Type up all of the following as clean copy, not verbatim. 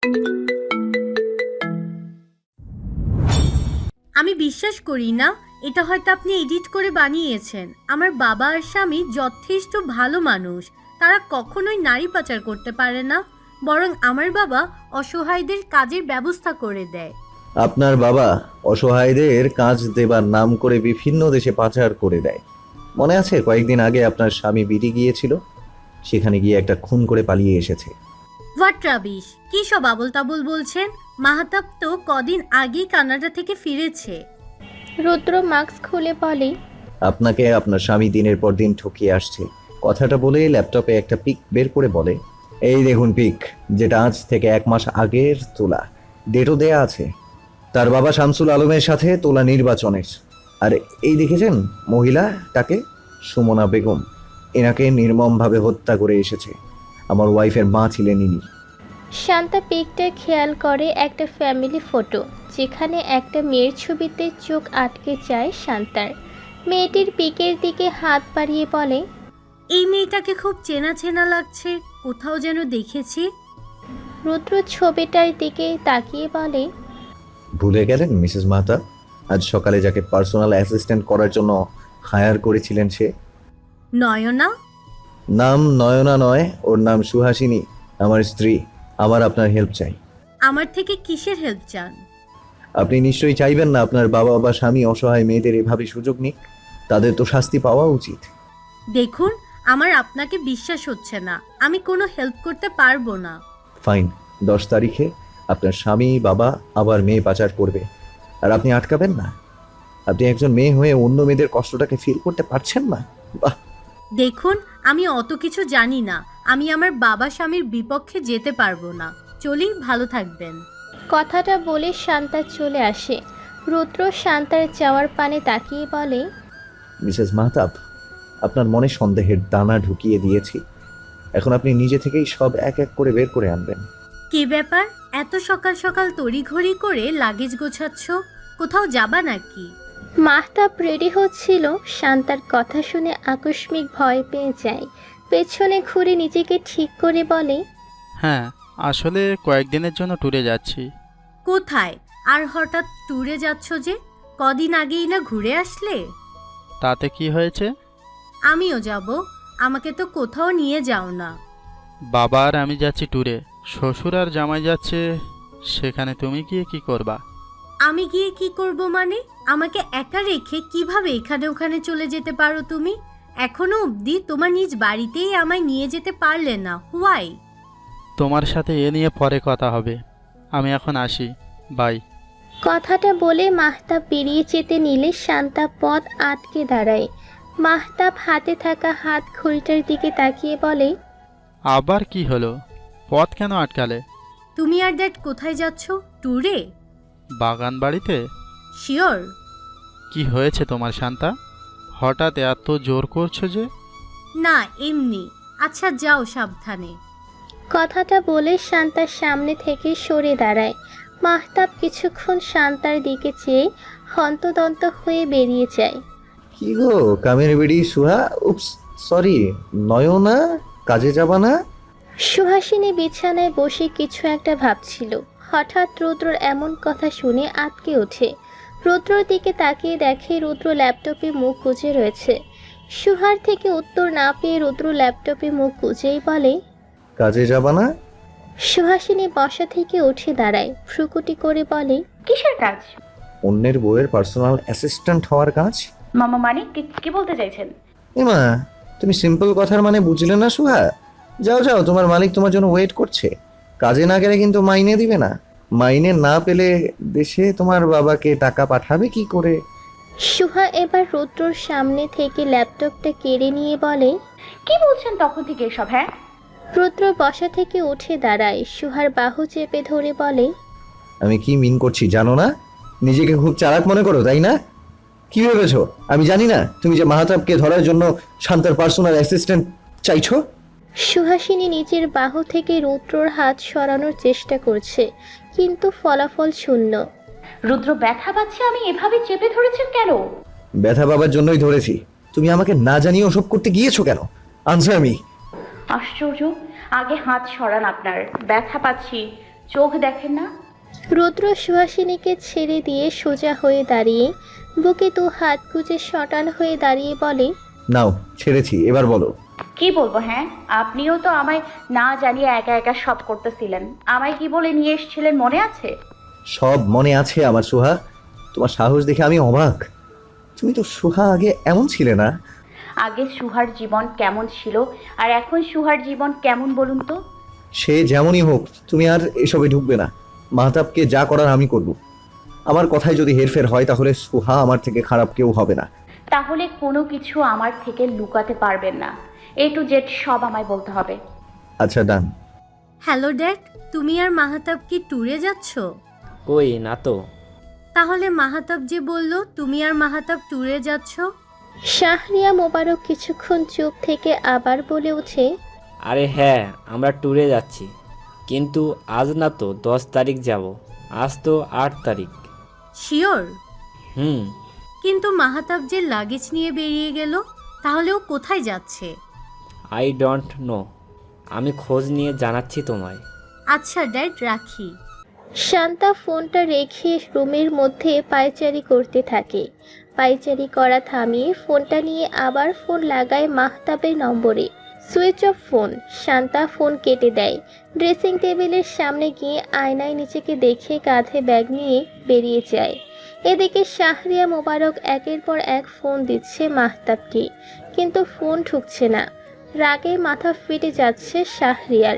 আমি বিশ্বাস করি না এটা হয়তো আপনি এডিট করে বানিয়েছেন। আমার বাবা আর স্বামী যথেষ্ট ভালো মানুষ, তারা কখনোই নারী পাচার করতে পারে না, বরং আমার বাবা অসহায়দের কাজের ব্যবস্থা করে দেয়। আপনার বাবা অসহায়দের কাজ দেবার নাম করে বিভিন্ন দেশে পাচার করে দেয়। মনে আছে কয়েকদিন আগে আপনার স্বামী বিডি গিয়েছিল, সেখানে গিয়ে একটা খুন করে পালিয়ে এসেছে। হোয়াট রাবিশ, কি সব আবল তাবল বলছেন? মাহাতাব তো কদিন আগেই কানাডা থেকে ফিরেছে। রুদ্র মাস্ক খুলে বলে, আপনাকে আপনার স্বামী দিনের পর দিন ঠকিয়ে আসছে। কথাটা বলে ল্যাপটপে একটা পিক বের করে বলে, এই দেখুন পিক, যেটা আজ থেকে 1 মাস আগের তোলা, ডেটও দেয়া আছে। তার বাবা শামসুল আলমের সাথে তোলা নির্বাচনের। আর এই দেখেছেন মহিলাটাকে, সুমনা বেগম, এনাকে নির্মমভাবে হত্যা করে এসেছে। আমার ওয়াইফের মা ছিলেন ইনি। শান্তা পিকটা খেয়াল করে একটা ফ্যামিলি ফটো, যেখানে একটা মেয়ের ছবিতে চোখ আটকে যায় শান্তার। মেয়েটির পিকের দিকে হাত বাড়িয়ে বলে, এই মেয়েটাকে খুব চেনা চেনা লাগছে, কোথাও যেন দেখেছি। রুদ্র ছবিটার দিকে তাকিয়ে বলে, ভুলে গেলেন মিসেস মাহতা? আজ সকালে যাকে পার্সোনাল অ্যাসিস্ট্যান্ট করার জন্য হায়ার করেছিলেন সে? নয়না? নাম নয়না নয়, ওর নাম সুহাসিনী, আমার স্ত্রী। আমার আপনার হেল্প চাই। আমার থেকে কিসের হেল্প চান? আপনি নিশ্চয়ই চাইবেন না আপনার বাবা বা স্বামী অসহায় মেয়েদের এভাবে সুযোগ নিক। তাদের তো শাস্তি পাওয়া উচিত। দেখুন, আমার আপনাকে বিশ্বাস হচ্ছে না, আমি কোনো হেল্প করতে পারবো না। ফাইন, 10 তারিখে আপনার স্বামী বাবা আবার মেয়ে পাচার করবে, আর আপনি আটকাবেন না? আপনি একজন মেয়ে হয়ে অন্য মেয়েদের কষ্টটাকে ফিল করতে পারছেন না? বাহ! দেখুন, আমি অত কিছু জানি না, আমি আমার বাবা স্বামীর বিপক্ষে যেতে পারবো না। চলি, ভালো থাকবেন। কথাটা বলে শান্তা চলে আসে। রুদ্র শান্তার যাওয়ার পানে তাকিয়ে বলে, মিসেস মাহতাব, আপনার মনে সন্দেহের দানা ঢুকিয়ে দিয়েছি। এখন আপনি নিজে থেকেই সব এক এক করে বের করে আনবেন। কি ব্যাপার, এত সকাল সকাল তড়িঘড়ি করে লাগেজ গোছাচ্ছ? কোথাও যাবা নাকি? মাহতাব রেডি হচ্ছিল, শান্তার কথা শুনে আকস্মিক ভয় পেয়ে যায়। পেছনে ঘুরে নিজেকে ঠিক করে বলে, হ্যাঁ, আসলে কয়েকদিনের জন্য ট্যুরে যাচ্ছি। কোথায়? আর হঠাৎ ট্যুরে যাচ্ছ যে? কদিন আগেই না ঘুরে আসলে। তাতে কি হয়েছে? আমিও যাব, আমাকে তো কোথাও নিয়ে যাও না। বাবা আর আমি যাচ্ছি ট্যুরে, শ্বশুর আর জামাই যাচ্ছে, সেখানে তুমি গিয়ে কি করবা? আমি গিয়ে কি করব মানে? আমাকে একা রেখে কিভাবে এখানে ওখানে চলে যেতে পারো তুমি? এখনো অবধি তোমার নিজ বাড়িতেই আমায় নিয়ে যেতে পারলে না, হোয়াই? তোমার সাথে এ নিয়ে পরে কথা হবে, আমি এখন আসি, বাই। কথাটা বলে মাহতাব বেরিয়ে যেতে নিলে শান্তা পথ আটকে দাঁড়ায়। মাহতাব হাতে থাকা হাত ঘড়িটার দিকে তাকিয়ে বলে, আবার কি হলো? পথ কেন আটকালে? তুমি আর ড্যাড কোথায় যাচ্ছ? ট্যুরে? বাগান বাড়িতে? শিওর? কি হয়েছে তোমার শান্তা? হঠাৎ এত জোর করছো যে? না, এমনি। আচ্ছা যাও, সাবধানে। কথাটা বলে শান্তার সামনে থেকে সরে দাঁড়ায়। মাহতাব কিছুক্ষণ শান্তার দিকে চেয়ে হন্তদন্ত হয়ে বেরিয়ে যায়। কি গো কামের বেড়ি সুহা, উপস সরি, নয়না, কাজে যাবা না? সুহাসিনী বিছানায় বসে কিছু একটা ভাবছিল। হঠাৎ রুদ্রর এমন কথা শুনে আটকে ওঠে। রুদ্রর দিকে তাকিয়ে দেখে রুদ্র ল্যাপটপে মুখ গুজে রয়েছে। সুহার থেকে উত্তর না পেয়ে রুদ্র ল্যাপটপে মুখ গুজেই বলে, কাজে যাবা না? সুহাসিনী বসা থেকে উঠে দাঁড়ায়, ভ্রুকুটি করে বলে, কিসের কাজ? অন্যের বউয়ের পার্সোনাল অ্যাসিস্ট্যান্ট হওয়ার কাজ। মামা মানে কি বলতে চাইছেন? এমা, তুমি সিম্পল কথার মানে বুঝলে না সুহা? যাও যাও, তোমার মালিক তোমার জন্য ওয়েট করছে। কাজে না গেলে কিন্তু মাইনে দিবে না। মাইনে না পেলে দেশে তোমার বাবাকে টাকা পাঠাবে কি করে? সুহা এবার রুদ্রর সামনে থেকে ল্যাপটপটা কেড়ে নিয়ে বলে, কি বলছেন তখন থেকে এসব? হ্যাঁ, রুদ্র বসা থেকে উঠে দাঁড়ায়, সুহার বাহু চেপে ধরে বলে, আমি কি মিন করছি জানো না? নিজেকে খুব চালাক মনে করো, তাই না? কি ভেবেছো আমি জানি না তুমি যে মাহতাবকে ধরার জন্য শান্তার পার্সোনাল অ্যাসিস্ট্যান্ট চাইছো? সুহাসিনী নিজের বাহু থেকে রুদ্রর হাত সরানোর চেষ্টা করছে, কিন্তু ফলাফল শূন্য। রুদ্র ব্যথা পাচ্ছে, আমি এভাবে চেপে ধরেছেন কেন? ব্যথা পাবার জন্যই ধরেছি। তুমি আমাকে না জানিয়ে ওসব করতে গিয়েছো কেন? Answer me. আশ্চর্য, আগে হাত সরান আপনার। ব্যথা পাচ্ছি, চোখ দেখেন না? রুদ্র সুহাসিনীকে ছেড়ে দিয়ে সোজা হয়ে দাঁড়িয়ে বুকে দু হাত গুজে সটান হয়ে দাঁড়িয়ে বলে, নাও ছেড়েছি, এবার বলো। কি বলবো? হ্যাঁ, আপনিও তো আমায় না জানিয়ে একা একা সব করতেছিলেন। আমায় কি বলে নিয়ে এসেছিলেন মনে আছে? সব মনে আছে আমার সুহা। তোমার সাহস দেখে আমি অবাক। তুমি তো সুহা আগে এমন ছিলে না। আগে সুহার জীবন কেমন ছিল আর এখন সুহার জীবন কেমন বলুন তো? সে যেমনই হোক, তুমি আর এসবে ঢুকবে না। মাহতাবকে যা করার আমি করব। আমার কথায় যদি হেরফের হয় তাহলে সুহা আমার থেকে খারাপ কেউ হবে না। তাহলে কোনো কিছু আমার থেকে লুকাতে পারবেন না। A to Z সব আমায় বলতে হবে। আচ্ছা ডান। হ্যালো ড্যাড, তুমি আর মাহাতাব কি ট্যুরে যাচ্ছ? কই না তো। তাহলে মাহাতাব যে বলল তুমি আর মাহাতাব ট্যুরে যাচ্ছ। শাহরিয়া মোবারক কিছুক্ষণ চুপ থেকে আবার বলে ওঠে, আরে হ্যাঁ, আমরা ট্যুরে যাচ্ছি, কিন্তু আজ না তো 10 তারিখ যাব। আজ তো 8 তারিখ। শিওর? হুম। কিন্তু মাহাতাব যে লাগেজ নিয়ে বেরিয়ে গেল, তাহলে ও কোথায় যাচ্ছে? আই ডোন্ট নো, আমি খোঁজ নিয়ে জানাচ্ছি তোমায়। আচ্ছা ড্যাড, রাখি। শান্তা ফোনটা রেখে রুমের মধ্যে পায়চারি করতে থাকে। পায়চারি করা থামিয়ে ফোনটা নিয়ে আবার ফোন লাগায় মাহতাবের নম্বরে। Switch off phone. Shanta phone কেটে দেয়। ড্রেসিং টেবিলের সামনে গিয়ে আয়নায় নিজেকে দেখে কাঁধে ব্যাগ নিয়ে বেরিয়ে যায়। এদিকে শাহরিয়া মোবারক একের পর এক ফোন দিচ্ছে মাহতাবকে, কিন্তু ফোন ঠুকছে না। রাগে মাথা ফেটে যাচ্ছে শাহরিয়ার।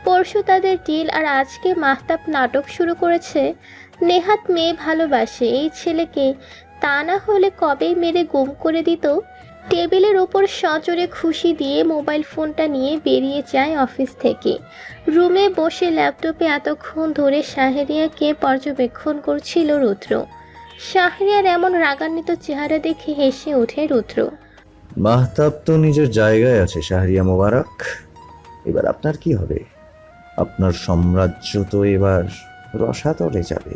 পরশু তাদের ডিল আর আজকে মাহতাব নাটক শুরু করেছে। নেহাত মেয়ে ভালোবাসে এই ছেলেকে, তা না হলে কবেই মেরে গুম করে দিত। টেবিলের ওপর সজোরে খুশি দিয়ে মোবাইল ফোনটা নিয়ে বেরিয়ে যায় অফিস থেকে। রুমে বসে ল্যাপটপে এতক্ষণ ধরে শাহরিয়াকে পর্যবেক্ষণ করছিল রুদ্র। শাহরিয়ার এমন রাগান্বিত চেহারা দেখে হেসে ওঠে রুদ্র। মাহতাব তো নিজের জায়গায় আছে শাহরিয়া মোবারক, এবার আপনার কি হবে? আপনার সাম্রাজ্য তো এবার রসাতলে যাবে।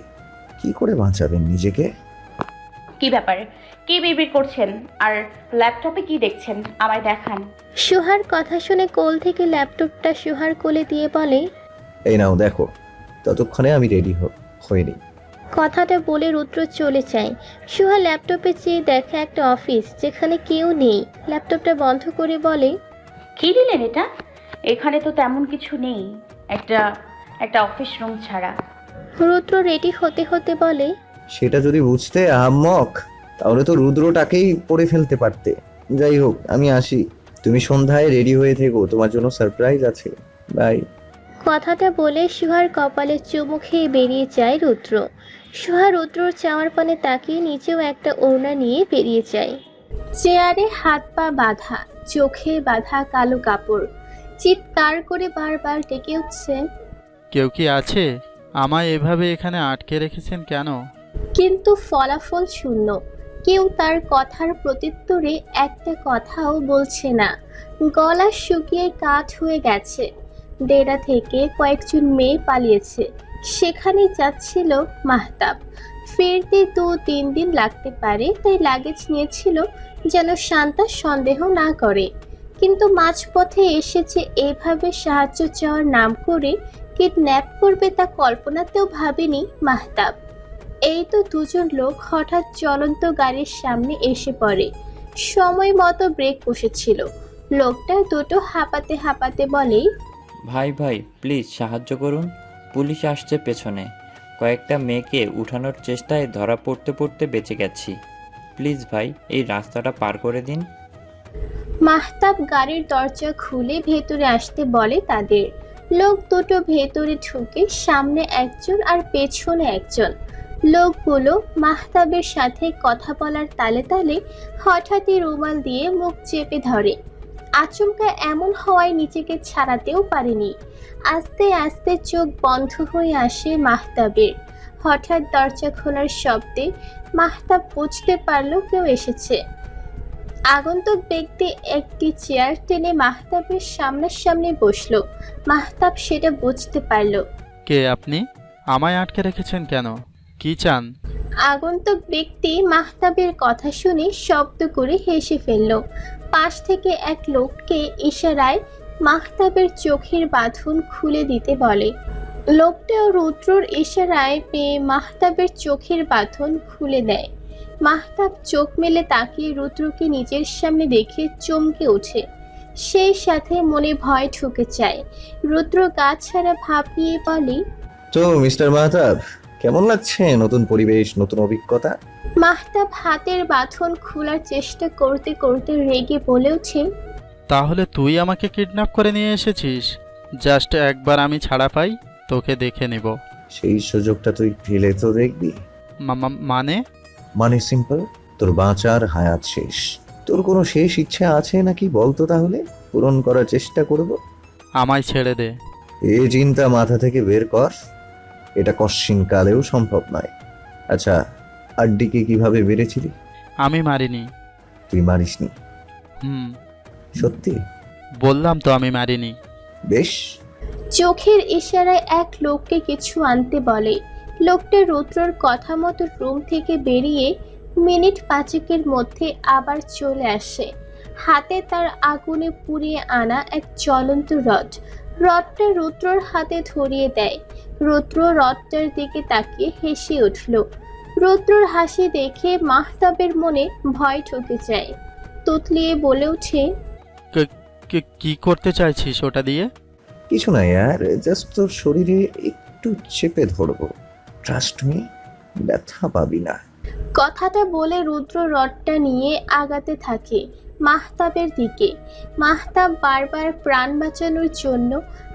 কি করে বাঁচাবেন নিজেকে? কি ব্যাপার? কি বিড়বিড় করছেন আর ল্যাপটপে কি দেখছেন? আমায় দেখান। সুহার কথা শুনে কোল থেকে ল্যাপটপটা সুহার কোলে দিয়ে বলে, এই নাও দেখো। ততক্ষণে আমি রেডি হইনি। কথাটা বলে রুদ্র চলে যায়। সুহা ল্যাপটপে চেয়ে দেখে একটা অফিস যেখানে কেউ নেই। ল্যাপটপটা বন্ধ করে বলে, কি দিলেন এটা? এখানে তো তেমন কিছু নেই, একটা অফিস রুম ছাড়া। রুদ্র রেডি হতে হতে বলে, সেটা যদি বুঝতে আহাম্মক, তাহলে তো রুদ্রটাকেই পড়ে ফেলতে পারতে। যাই হোক, আমি আসি। তুমি সন্ধ্যায় রেডি হয়ে থেকো, তোমার জন্য সারপ্রাইজ আছে। বাই। কথাটা বলে সুহার কপালে চুমু খেয়ে বেরিয়ে যায় রুদ্র। সুহা রুদ্রর চাওয়ার পানে তাকিয়ে নিচেও একটা ওড়না নিয়ে বেরিয়ে যায়। চেয়ারে হাত পা বাঁধা, চোখে বাঁধা কালো কাপড়, চিৎকার করে বারবার ডেকে উঠছে, কেউ কি আছে? আমায় এভাবে এখানে আটকে রেখেছেন কেন? কিন্তু ফলাফল শূন্য। কেউ তার কথার প্রত্যুত্তরে একটা কথাও বলছে না। গলা শুকিয়ে কাঠ হয়ে গেছে। ডেরা থেকে কয়েকজন মেয়ে পালিয়েছে, সেখানে যাচ্ছিল মাহতাব। ফিরতে 2-3 দিন লাগতে পারে, তাই লাগেজ নিয়েছিল যেন শান্তা সন্দেহ না করে। কিন্তু মাঝপথে এসেছে এভাবে সাহায্য চাওয়ার নাম করে কিডন্যাপ করবে তা কল্পনাতেও ভাবেনি মাহতাব। এই তো দুজন লোক হঠাৎ চলন্ত গাড়ির সামনে এসে পড়ে। সময় মতো ব্রেক কষেছিল। লোকটা দুটো হাঁপাতে হাঁপাতে বলে, ভাই ভাই প্লিজ সাহায্য করুন, পুলিশ আসছে পেছনে। কয়েকটা মেয়েকে উঠানোর চেষ্টায় ধরা পড়তে পড়তে বেঁচে গেছি। প্লিজ ভাই, এই রাস্তাটা পার করে দিন। মাহতাব গাড়ির দরজা খুলে ভেতরে আসতে বলে তাদের। লোক দুটো ভেতরে ঢুকে সামনে একজন আর পেছনে একজন। লোকগুলো মাহতাবের সাথে কথা বলার তালে তালে হঠাৎই রুমাল দিয়ে মুখ চেপে ধরে। আচমকা এমন হওয়ায় নিজেকে ছাড়াতেও পারেনি। আস্তে আস্তে চোখ বন্ধ হয়ে আসে মাহতাবের। হঠাৎ দরজা খোলার শব্দে মাহতাব বুঝতে পারল কেউ এসেছে। আগন্তুক ব্যক্তি একটি চেয়ার টেনে মাহতাবের সামনাসামনি বসলো। মাহতাব সেটা বুঝতে পারল। কে আপনি? আমায় আটকে রেখেছেন কেন? কি চান? আগন্তুক ব্যক্তি মাহতাবের কথা শুনে শব্দ করে হেসে ফেলল। পাশ থেকে এক লোককে ইশারায় মাহতাবের চোখের বাঁধন খুলে দিতে বলে। লোকটাও রুদ্রর ইশারায় পেয়ে মাহতাবের চোখের বাঁধন খুলে দেয়। মাহতাব চোখ মেলে তাকিয়ে রুদ্রকে নিজের সামনে দেখে চমকে ওঠে। সেই সাথে মনে ভয় ঢুকে যায়। রুদ্র গা ছাড়া ভাব নিয়ে বলে, তো মিস্টার মাহতাব, কেমন লাগছে নতুন পরিবেশ, নতুন অভিজ্ঞতা? মাহতাব হাতের বাঁধন খোলার চেষ্টা করতে করতে রেগে বলে ওঠে, তাহলে তুই আমাকে কিডন্যাপ করে নিয়ে এসেছিস? জাস্ট একবার আমি ছাড়া পাই, তোকে দেখে নিব। সেই সুযোগটা তুই পেলে তো দেখবি। মানে? মানে সিম্পল, তোর বাঁচার হায়াত শেষ। তোর কোনো শেষ ইচ্ছা আছে নাকি বলতো, তাহলে পূরণ করার চেষ্টা করব। আমায় ছেড়ে দে। এই চিন্তা মাথা থেকে বের কর, এটা কশ্চিন কালেও সম্ভব নয়। আচ্ছা, আড্ডিকে কিভাবে বেড়েছিলি? আমি মারিনি। তুই মারিসনি? হুম, সত্যি? বললাম তো আমি মারিনি। বেশ। চোখের ইশারায় এক লোককে কিছু আনতে বলে। লোকটা রুদ্রর কথা মতো রুম থেকে বেরিয়ে মিনিট 5 মধ্যে আবার চলে আসে। হাতে তার আগুনে পুড়িয়ে আনা এক জ্বলন্ত রডটা রুদ্রর হাতে ধরিয়ে দেয়। রুদ্র রডটার দিকে তাকিয়ে হেসে উঠল। রুদ্রর হাসি দেখে মাহতাবের মনে ভয় ঢুকে যায়। তুতলিয়ে বলে ওঠে, কি করতে চাইছিস ওটা দিয়ে? কিছু না ইয়ার, জাস্ট তোর শরীরে একটু চেপে ধরবো। ট্রাস্ট মি, ব্যথা পাবি না। কথাটা বলে রুদ্র রডটা নিয়ে আগাতে থাকে মাহতাবের দিকে। মাহতাব বারবার প্রাণ বাঁচানোর জন্য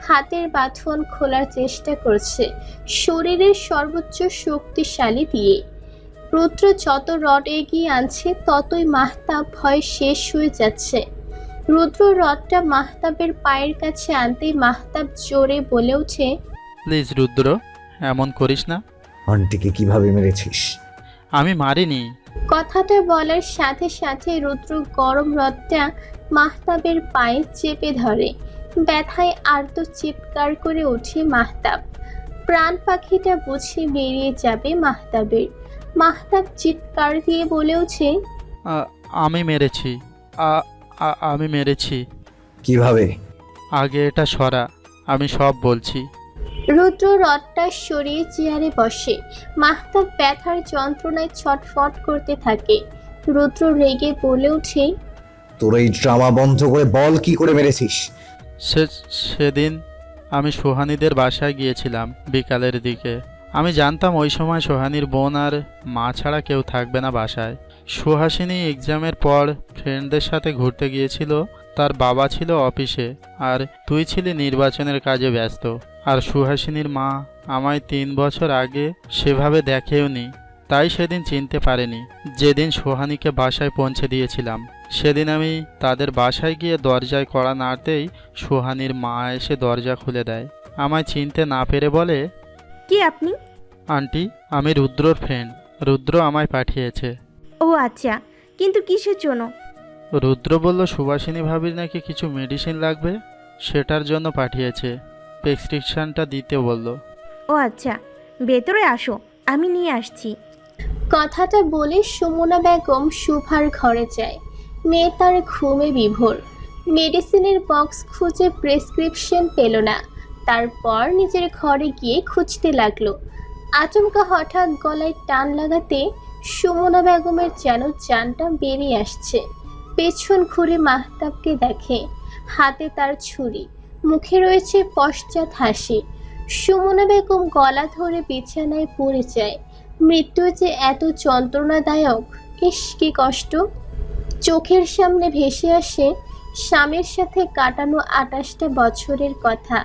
হাতের বাঁধন খোলার চেষ্টা করছে শরীরের সর্বোচ্চ শক্তিশালী দিয়ে। রুদ্র যত রড এগিয়ে আনছে ততই মাহতাব ভয় শেষ হয়ে যাচ্ছে। রুদ্র রডটা মাহতাবের পায়ের কাছে আনতেই মাহতাব জোরে বলে ওঠে, প্লিজ রুদ্র, এমন করিস না। আন্টিকে কিভাবে মেরেছিস? আমি মারিনি। কথাটা বলার সাথে সাথে রুদ্র গরম রডটা মাহতাবের পায়ে চেপে ধরে। ব্যথায় আর্ত চিৎকার করে ওঠে মাহতাব। প্রাণ পাখিটা বুঝে বেরিয়ে যাবে মাহতাবের। মাহতাব চিৎকার দিয়ে বলে ওঠে, আমি মেরেছি। আমি মেরেছি। কিভাবে? আগে এটা সরা, আমি সব বলছি। রুদ্র রডটা সরিয়ে চেয়ারে বসে। মাহতাব ব্যথার যন্ত্রণায় ছটফট করতে থাকে। রুদ্র রেগে বলে ওঠে, তোর এই ড্রামা বন্ধ করে বল, কি করে মেরেছিস? সেদিন আমি সোহানীদের বাসায় গিয়েছিলাম বিকালের দিকে। আমি জানতাম ওই সময় সোহানীর বোন আর মা ছাড়া কেউ থাকবে না বাসায়। সুহাসিনী এক্সামের পর ফ্রেন্ডদের সাথে ঘুরতে গিয়েছিল। তার বাবা ছিল অফিসে আর তুই ছিলি নির্বাচনের কাজে ব্যস্ত। আর সুহাসিনীর মা আমায় 3 বছর আগে সেভাবে দেখেওনি, তাই সেদিন চিনতে পারেনি। যেদিন সোহানীকে বাসায় পৌঁছে দিয়েছিলাম সেদিন আমি তাদের বাসায় গিয়ে দরজায় কড়া নাড়তেই সোহানীর মা এসে দরজা খুলে দেয়। আমায় চিনতে না পেরে বলে, কি আপনি? আন্টি, আমি রুদ্রর ফ্রেন্ড। রুদ্র আমায় পাঠিয়েছে। ও আচ্ছা, কিন্তু কিসের জন্য? রুদ্র বলল সুভাষিনী ভাবির নাকি কিছু মেডিসিন লাগবে, সেটার জন্য পাঠিয়েছে। প্রেসক্রিপশনটা দিতে বলল। ও আচ্ছা, ভেতরে আসো, আমি নিয়ে আসছি। কথাটা বলে সুমনা বেগম শুভার ঘরে যায়। মেয়ে তার ঘুমে বিভোর। মেডিসিনের বক্স খুঁজে প্রেসক্রিপশন পেল না। তারপর নিজের ঘরে গিয়ে খুঁজতে লাগলো। আচমকা হঠাৎ গলায় টান লাগাতে সুমনা বেগমের যেন জানটা বেরিয়ে আসছে। পেছন ঘুরে মাহতাবকে দেখে, হাতে তার ছুরি, মুখে রয়েছে পশ্চাৎ হাসি। সুমনা বেগম গলা ধরে বিছানায় পড়ে যায়। মৃত্যু যে এত যন্ত্রণাদায়ক, ইস কি কষ্ট। চোখের সামনে ভেসে আসে স্বামীর সাথে কাটানো 28টা বছরের কথা,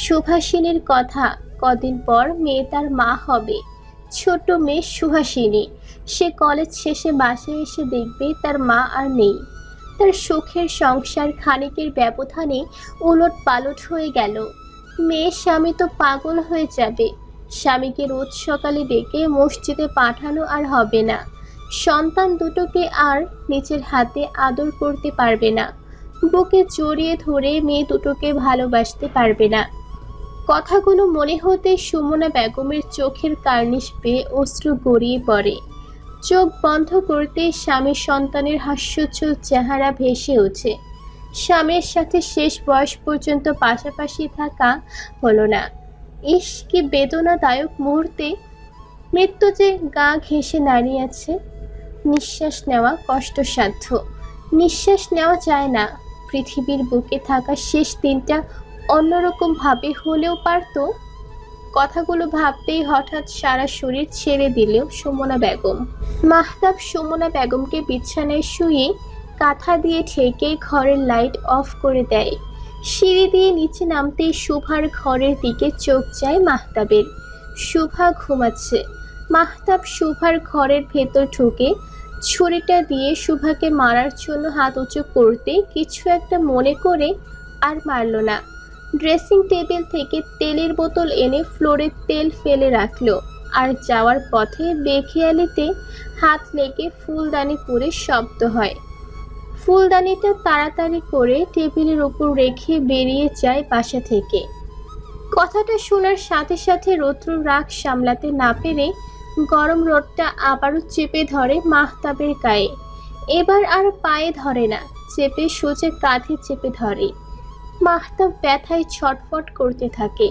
সুভাষিনীর কথা। কদিন পর মেয়ে তার মা হবে। ছোট মেয়ে সুহাসিনী। সে কলেজ শেষে বাসায় এসে দেখবে তার মা আর নেই। তার সুখের সংসার খানিকের ব্যবধানে উলট পালট হয়ে গেল। মেয়ের স্বামী তো পাগল হয়ে যাবে। স্বামীকে রোজ সকালে ডেকে মসজিদে পাঠানো আর হবে না। সন্তান দুটোকে আর নিজের হাতে আদর করতে পারবে না। বুকে জড়িয়ে ধরে মেয়ে দুটোকে ভালোবাসতে পারবে না। কথাগুলো মনে হতে সুমনা বেগমের চোখের কার্নিশ পেয়ে অশ্রু গড়িয়ে পড়ে। চোখ বন্ধ করতে স্বামীর সন্তানের হাস্যোজ্জ্বল চেহারা ভেসে ওঠে। স্বামীর সাথে শেষ বয়স পর্যন্ত পাশাপাশি থাকা হলো না, ইস কি বেদনাদায়ক মুহূর্তে! মৃত্যু যে গা ঘেঁষে দাঁড়িয়ে আছে। নিঃশ্বাস নেওয়া কষ্টসাধ্য, নিঃশ্বাস নেওয়া যায় না। পৃথিবীর বুকে থাকা শেষ দিনটা অন্যরকম ভাবে হলেও পারতো। কথাগুলো ভাবতেই হঠাৎ সারা শরীর ছেড়ে দিলেও সুমনা বেগম। মাহতাব সুমনা বেগমকে বিছানায় শুয়ে কাঁথা দিয়ে ঠেকে ঘরের লাইট অফ করে দেয়। সিঁড়ি দিয়ে নিচে নামতেই শুভার ঘরের দিকে চোখ যায় মাহতাবের। শুভা ঘুমাচ্ছে। মাহতাব শুভার ঘরের ভেতর ঢুকে ছুরিটা দিয়ে শুভাকে মারার জন্য হাত উঁচু করতে কিছু একটা মনে করে আর মারল না। ড্রেসিং টেবিল থেকে তেলের বোতল এনে ফ্লোরে তেল ফেলে রাখলো আর যাওয়ার পথে বেখেয়ালিতে হাত লেগে ফুলদানি পরে শব্দ হয়। ফুলদানিটা তাড়াতাড়ি করে টেবিলের উপর রেখে বেরিয়ে যায় বাসা থেকে। কথাটা শোনার সাথে সাথে রৌদ্র রাগ সামলাতে না পেরে গরম রোদটা আবারও চেপে ধরে মাহতাবের গায়ে। এবার আর পায়ে ধরে না, চেপে সোজা কাঁধে চেপে ধরে। মাহতাব ব্যথায় ছটফট করতে থাকে।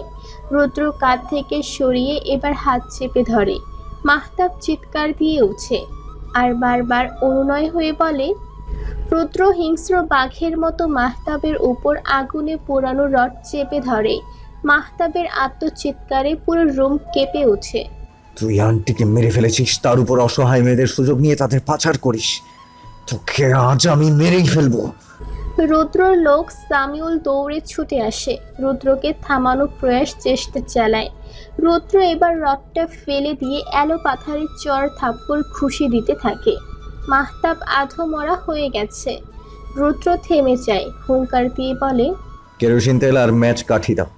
রৌদ্র কাঁধ থেকে সরিয়ে এবার হাত চেপে ধরে। মাহতাব চিৎকার দিয়ে ওঠে আর বারবার অনুনয় হয়ে বলে। রৌদ্র হিংস্র বাঘের মতো মাহতাবের উপর আগুনে পোড়ানো রড চেপে ধরে। মাহতাবের আত্মচিৎকারে পুরো রুম কেঁপে ওঠে। তুই আন্টিকে মেরে ফেলেছিস, তার উপর অসহায় মেয়েদের সুযোগ নিয়ে তাদের পাচার করিস। তোকে আজ আমি মেরেই ফেলবো। রুদ্রর লোক সামিউল দৌড়ে ছুটে আসে, রুদ্রকে থামানোর প্রয়াস চেষ্টা চালায়। রুদ্র এবার রডটা ফেলে দিয়ে এলো পাথারের চর থাপ্পড় ঘুষি দিতে থাকে। মাহতাব আধো মরা হয়ে গেছে। রুদ্র থেমে যায়, হুঙ্কার দিয়ে বলে, কেরোসিন তেল আর ম্যাচ কাঠি দাও।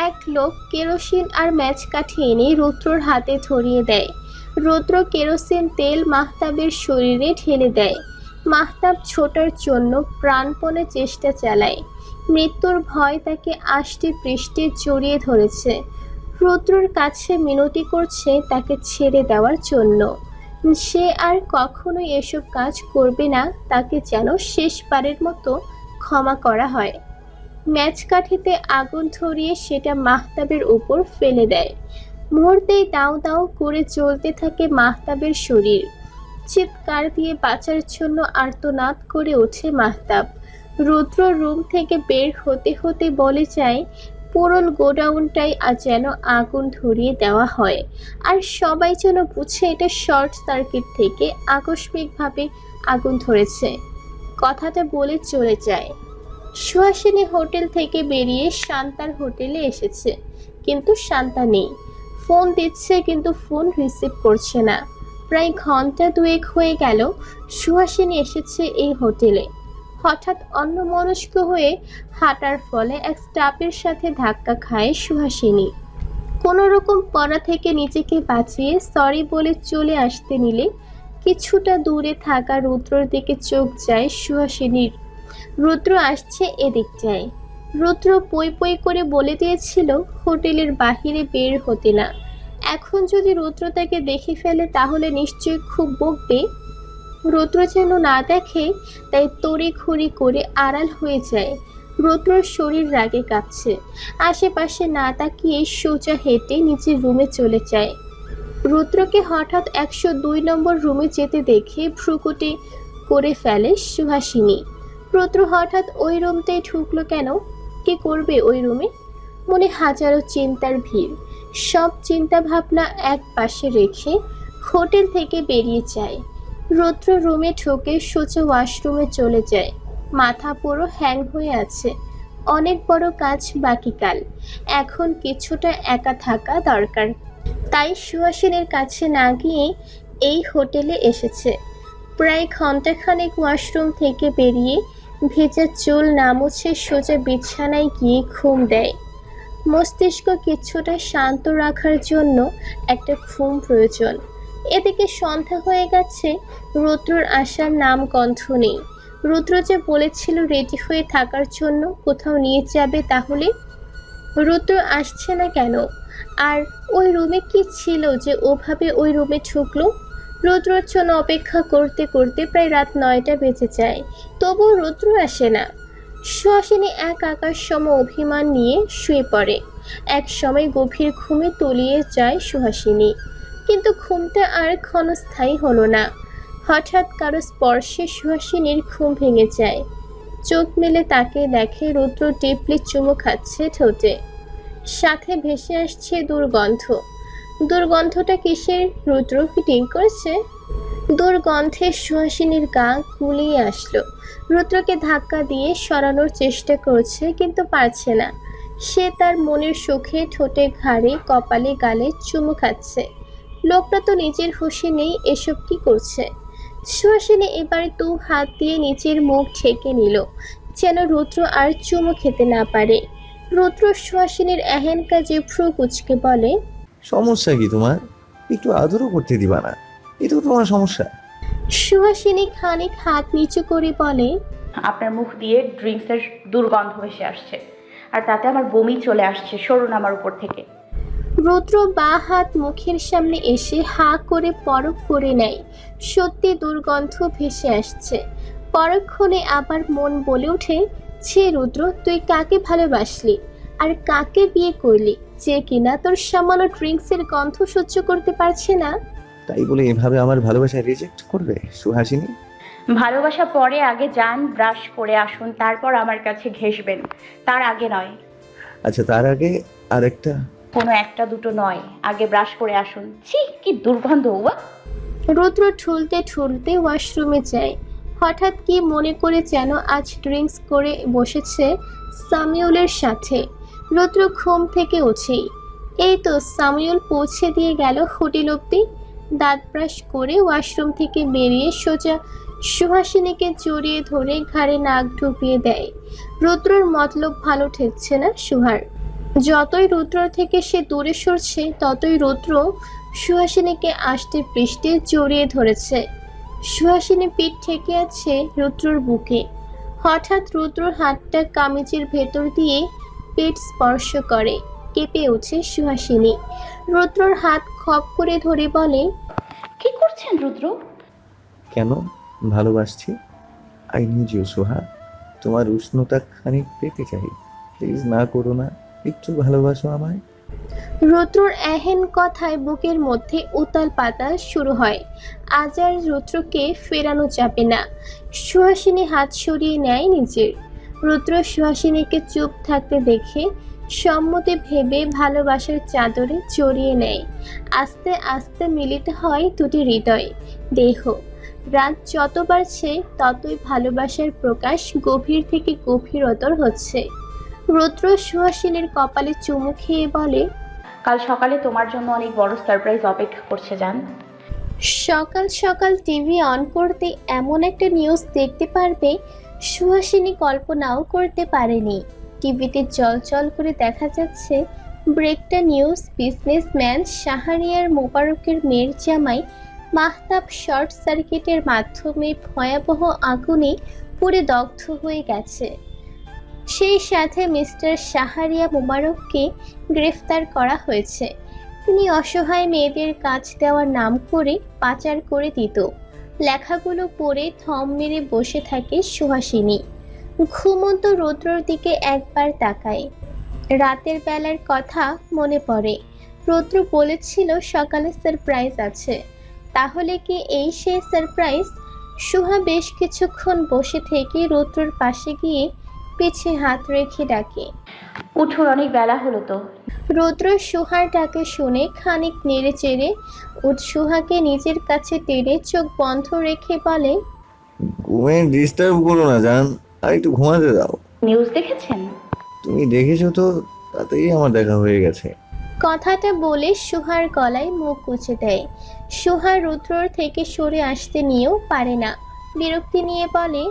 এক লোক কেরোসিন আর ম্যাচ কাঠি এনে রুদ্রর হাতে ধরিয়ে দেয়। রুদ্র কেরোসিন তেল মাহতাবের শরীরে ঢেলে দেয়। মাহতাব ছোটার জন্য প্রাণপণে চেষ্টা চালায়। মৃত্যুর ভয় তাকে আষ্টে পৃষ্ঠে জড়িয়ে ধরেছে। রুদ্রর কাছে মিনতি করছে তাকে ছেড়ে দেওয়ার জন্য। সে আর কখনোই এসব কাজ করবে না, তাকে যেন শেষবারের মতো ক্ষমা করা হয়। ম্যাচ কাঠিতে আগুন ধরিয়ে সেটা মাহতাবের উপর ফেলে দেয়। মুহূর্তেই দাও দাও করে জ্বলতে থাকে মাহতাবের শরীর। চিৎকার দিয়ে বাঁচার জন্য আর্তনাদ করে ওঠে মাহতাব। রুদ্র রুম থেকে বের হতে হতে বলে যায়, পুরো গোডাউনটাই যেন আগুন ধরিয়ে দেওয়া হয়, আর সবাই যেন বুঝে এটা শর্ট সার্কিট থেকে আকস্মিকভাবে আগুন ধরেছে। কথাটা বলে চলে যায়। সুহাসিনী হোটেল থেকে বেরিয়ে শান্তার হোটেলে এসেছে, কিন্তু শান্তা নেই। ফোন দিচ্ছে কিন্তু ফোন রিসিভ করছে না। প্রায় ঘন্টা দুয়েক হয়ে গেল সুহাসিনী এসেছে এই হোটেলে। হঠাৎ অন্যমনস্ক হয়ে হাঁটার ফলে এক স্টাফের সাথে ধাক্কা খায় সুহাসিনী। কোনো রকম পড়া থেকে নিজেকে বাঁচিয়ে সরি বলে চলে আসতে নিলে কিছুটা দূরে থাকা রুদ্রর দিকে চোখ যায় সুহাসিনীর। রুদ্র আসছে এদিকটায়। রুদ্র পই পই করে বলে দিয়েছিল হোটেলের বাহিরে বের হতে না। এখন যদি রুদ্র তাকে দেখে ফেলে তাহলে নিশ্চয়ই খুব বকবে। রুদ্র যেন না দেখে তাই তড়িঘড়ি করে আড়াল হয়ে যায়। রুদ্রর শরীর রাগে কাঁপছে। আশেপাশে না তাকিয়ে সোজা হেঁটে নিচের রুমে চলে যায়। রুদ্রকে হঠাৎ 102 নম্বর রুমে যেতে দেখে ভ্রুকুটি করে ফেলে সুহাসিনী। রুদ্র হঠাৎ ওই রুমটাই ঢুকলো কেন? কি করবে ওই রুমে? মনে হাজারো চিন্তার ভিড়। সব চিন্তা ভাবনা এক পাশে রেখে হোটেল থেকে বেরিয়ে যায়। রুদ্র রুমে ঢুকে সোজা ওয়াশরুমে চলে যায়। মাথা পুরো হ্যাং হয়ে আছে। অনেক বড় কাজ বাকি কাল। এখন কিছুটা একা থাকা দরকার। তাই সুহাসিনীর কাছে না গিয়ে এই হোটেলে এসেছে। প্রায় ঘন্টাখানেক ওয়াশরুম থেকে বেরিয়ে ভেজা চুল না মুছে সোজা বিছানায় গিয়ে ঘুম দেয়। মস্তিষ্ক কিছুটা শান্ত রাখার জন্য একটা ঘুম প্রয়োজন। এদিকে সন্ধ্যা হয়ে গেছে, রুদ্রর আসার নাম গন্ধ নেই। রুদ্র যে বলেছিল রেডি হয়ে থাকার জন্য, কোথাও নিয়ে যাবে, তাহলে রুদ্র আসছে না কেন? আর ওই রুমে কি ছিল যে ওভাবে ওই রুমে ঢুকলো? রুদ্রর জন্য অপেক্ষা করতে করতে প্রায় রাত 9টা বেজে যায়, তবুও রুদ্র আসে না। সুহাসিনী এক আকাশ সম অভিমান নিয়ে শুয়ে পড়ে। এক সময় গভীর ঘুমে তলিয়ে যায় সুহাসিনী, কিন্তু ঘুমটা আর ক্ষণস্থায়ী হলো না। হঠাৎ কারো স্পর্শে সুহাসিনীর ঘুম ভেঙে যায়। চোখ মেলে তাকে দেখে রুদ্র টিপলি চুমু খাচ্ছে ঠোঁটে, সাথে ভেসে আসছে দুর্গন্ধ। দুর্গন্ধটা কিসের? রুদ্র ফিটিং করছে? দুর্গন্ধে সুহাসিনীর গা গুলিয়ে আসলো। রুদ্রকে ধাক্কা দিয়ে সরানোর চেষ্টা করছে, কিন্তু পারছে না। সে তার মনের সুখে ঠোঁটে, ঘাড়ে, কপালে, গালে চুমু খাচ্ছে। লোকটা তো নিজের হুঁশে নেই, এসব কি করছে? সুহাসিনী এবার 2 হাত দিয়ে নিচের মুখ ঢেকে নিল, যেন রুদ্র আর চুমু খেতে না পারে। রুদ্র সুহাসিনীর এহেন কাজে ভ্রু কুঁচকে বলে, সমস্যা কি তোমার? একটু আদরও করতে দিবা না? এ তো তোমার সমস্যা। সুহাসিনী খানিক হাত নিচু করে বলে, আপনার মুখ দিয়ে ড্রিঙ্কসের দুর্গন্ধ ভেসে আসছে, আর তাতে আমার বমি চলে আসছে। সরুন আমার উপর থেকে। রুদ্র বা হাত মুখের সামনে এসে হাঁ করে পরখ করে নেয়। সত্যি দুর্গন্ধ ভেসে আসছে। পরক্ষণে আবার মন বলে ওঠে, ছে রুদ্র, তুই কাকে ভালোবাসলি আর কাকে বিয়ে করলি, যে কিনা তোর সামান্য ড্রিঙ্কসের গন্ধ সহ্য করতে পারছে না? তাই বলে এভাবে আমার ভালোবাসা রিজেক্ট করবে সুহাসিনী? ভালোবাসা পরে, আগে যান ব্রাশ করে আসুন, তারপর আমার কাছে ঘেঁষবেন। তার আগে নয়। আচ্ছা, তার আগে আরেকটা। কোনো একটা দুটো নয়, আগে ব্রাশ করে আসুন। ছি, কি দুর্গন্ধ! উয়া! রুদ্র ঠুলতে ঠুলতে ওয়াশরুমে যায়। হঠাৎ কি মনে করে যেন আজ ড্রিঙ্কস করে বসেছে সামিউলের সাথে। রুদ্র ঘুম থেকে উঠেই এই তো সামিউল পৌঁছে দিয়ে গেল হোটেল অব্দি। দাঁত ব্রাশ করে ওয়াশরুম থেকে বেরিয়ে সোজা সুহাসিনীকে জড়িয়ে ধরে ঘাড়ে নাক ঢুকিয়ে দেয়। রুদ্রর মতলব ভালো ঠেকছে না সুহার। যতই রুদ্র থেকে সে দূরে সরছে, ততই রুদ্র সুহাসিনীকে আষ্টে পৃষ্ঠে জড়িয়ে ধরেছে। সুহাসিনী পিঠ ঠেকে আছে রুদ্রর বুকে। হঠাৎ রুদ্রর হাতটা কামিজের ভেতর দিয়ে পেট স্পর্শ করে। কেঁপে ওঠে সুহাসিনী। রুদ্রর হাত খপ করে ধরে বলে, কি করছেন রুদ্র? কেন? ভালোবাসছি। আই নিড ইউ সোহা। তোমার উষ্ণতা খানিক পেতে চাই। প্লিজ না করো না, একটু ভালোবাসো আমায়। রুদ্রর এহেন কথায় বুকের মধ্যে উতাল পাতাল শুরু হয়। আজ আর রুদ্রকে ফেরানো যাবে না। সুহাসিনী হাত সরিয়ে নেয় নিজের। রুদ্র সুহাসিনীকে চুপ থাকতে দেখে সম্মতি ভেবে ভালোবাসার চাদরে জড়িয়ে নেয়। আস্তে আস্তে মিলিত হয় দুটি হৃদয়, দেহ। রাত যত বাড়ছে ততই ভালোবাসার প্রকাশ গভীর থেকে গভীরতর হচ্ছে। রুদ্র সুহাসিনীর কপালে চুমু খেয়ে বলে, কাল সকালে তোমার জন্য অনেক বড় সারপ্রাইজ অপেক্ষা করছে জান। সকাল সকাল টিভি অন করতে এমন একটা নিউজ দেখতে পারবে সুহাসিনী কল্পনাও করতে পারেনি। টিভিতে চল করে দেখা যাচ্ছে ব্রেকটা নিউজ, বিজনেসম্যান শাহরিয়ার মোবারকের মেয়ের জামাই মাহতাব শর্ট সার্কিটের মাধ্যমে ভয়াবহ আগুনে পুড়ে দগ্ধ হয়ে গেছে। সেই সাথে মিস্টার শাহরিয়া মোবারককে গ্রেফতার করা হয়েছে। তিনি অসহায় মেয়েদের কাজ দেওয়ার নাম করে পাচার করে দিত। লেখাগুলো পড়ে থম মেরে বসে থাকে সুহাসিনী। ঘুমন্ত রৌদ্রর দিকে একবার তাকায়। রাতের বেলার কথা মনে পড়ে। রৌদ্র বলেছিল সকালে সারপ্রাইজ আছে। তাহলে কি এই সেই সারপ্রাইজ? সুহা বেশ কিছুক্ষণ বসে থেকে রৌদ্রর পাশে গিয়ে পিছে হাত রেখে ডাকে, উঠুন, অনেক বেলা হলো তো। রৌদ্র সুহার ডাকে শুনে খানিক নেড়ে চেড়ে সুহাকে নিজের কাছে টেনে চোখ বন্ধ রেখে বলে, ঘুমে ডিস্টার্ব করো না জান, আর একটু ঘুমাতে দাও। নিউজ দেখেছেন? তুমি দেখেছো তো, তাতেই আমার দেখা হয়ে গেছে। কথাটা বলে সুহার গলায় মুখ গুজে দেয়। সুহা রুদ্রর থেকে সরে আসতে নিয়েও পারে না। বিরক্তি নিয়ে বলে,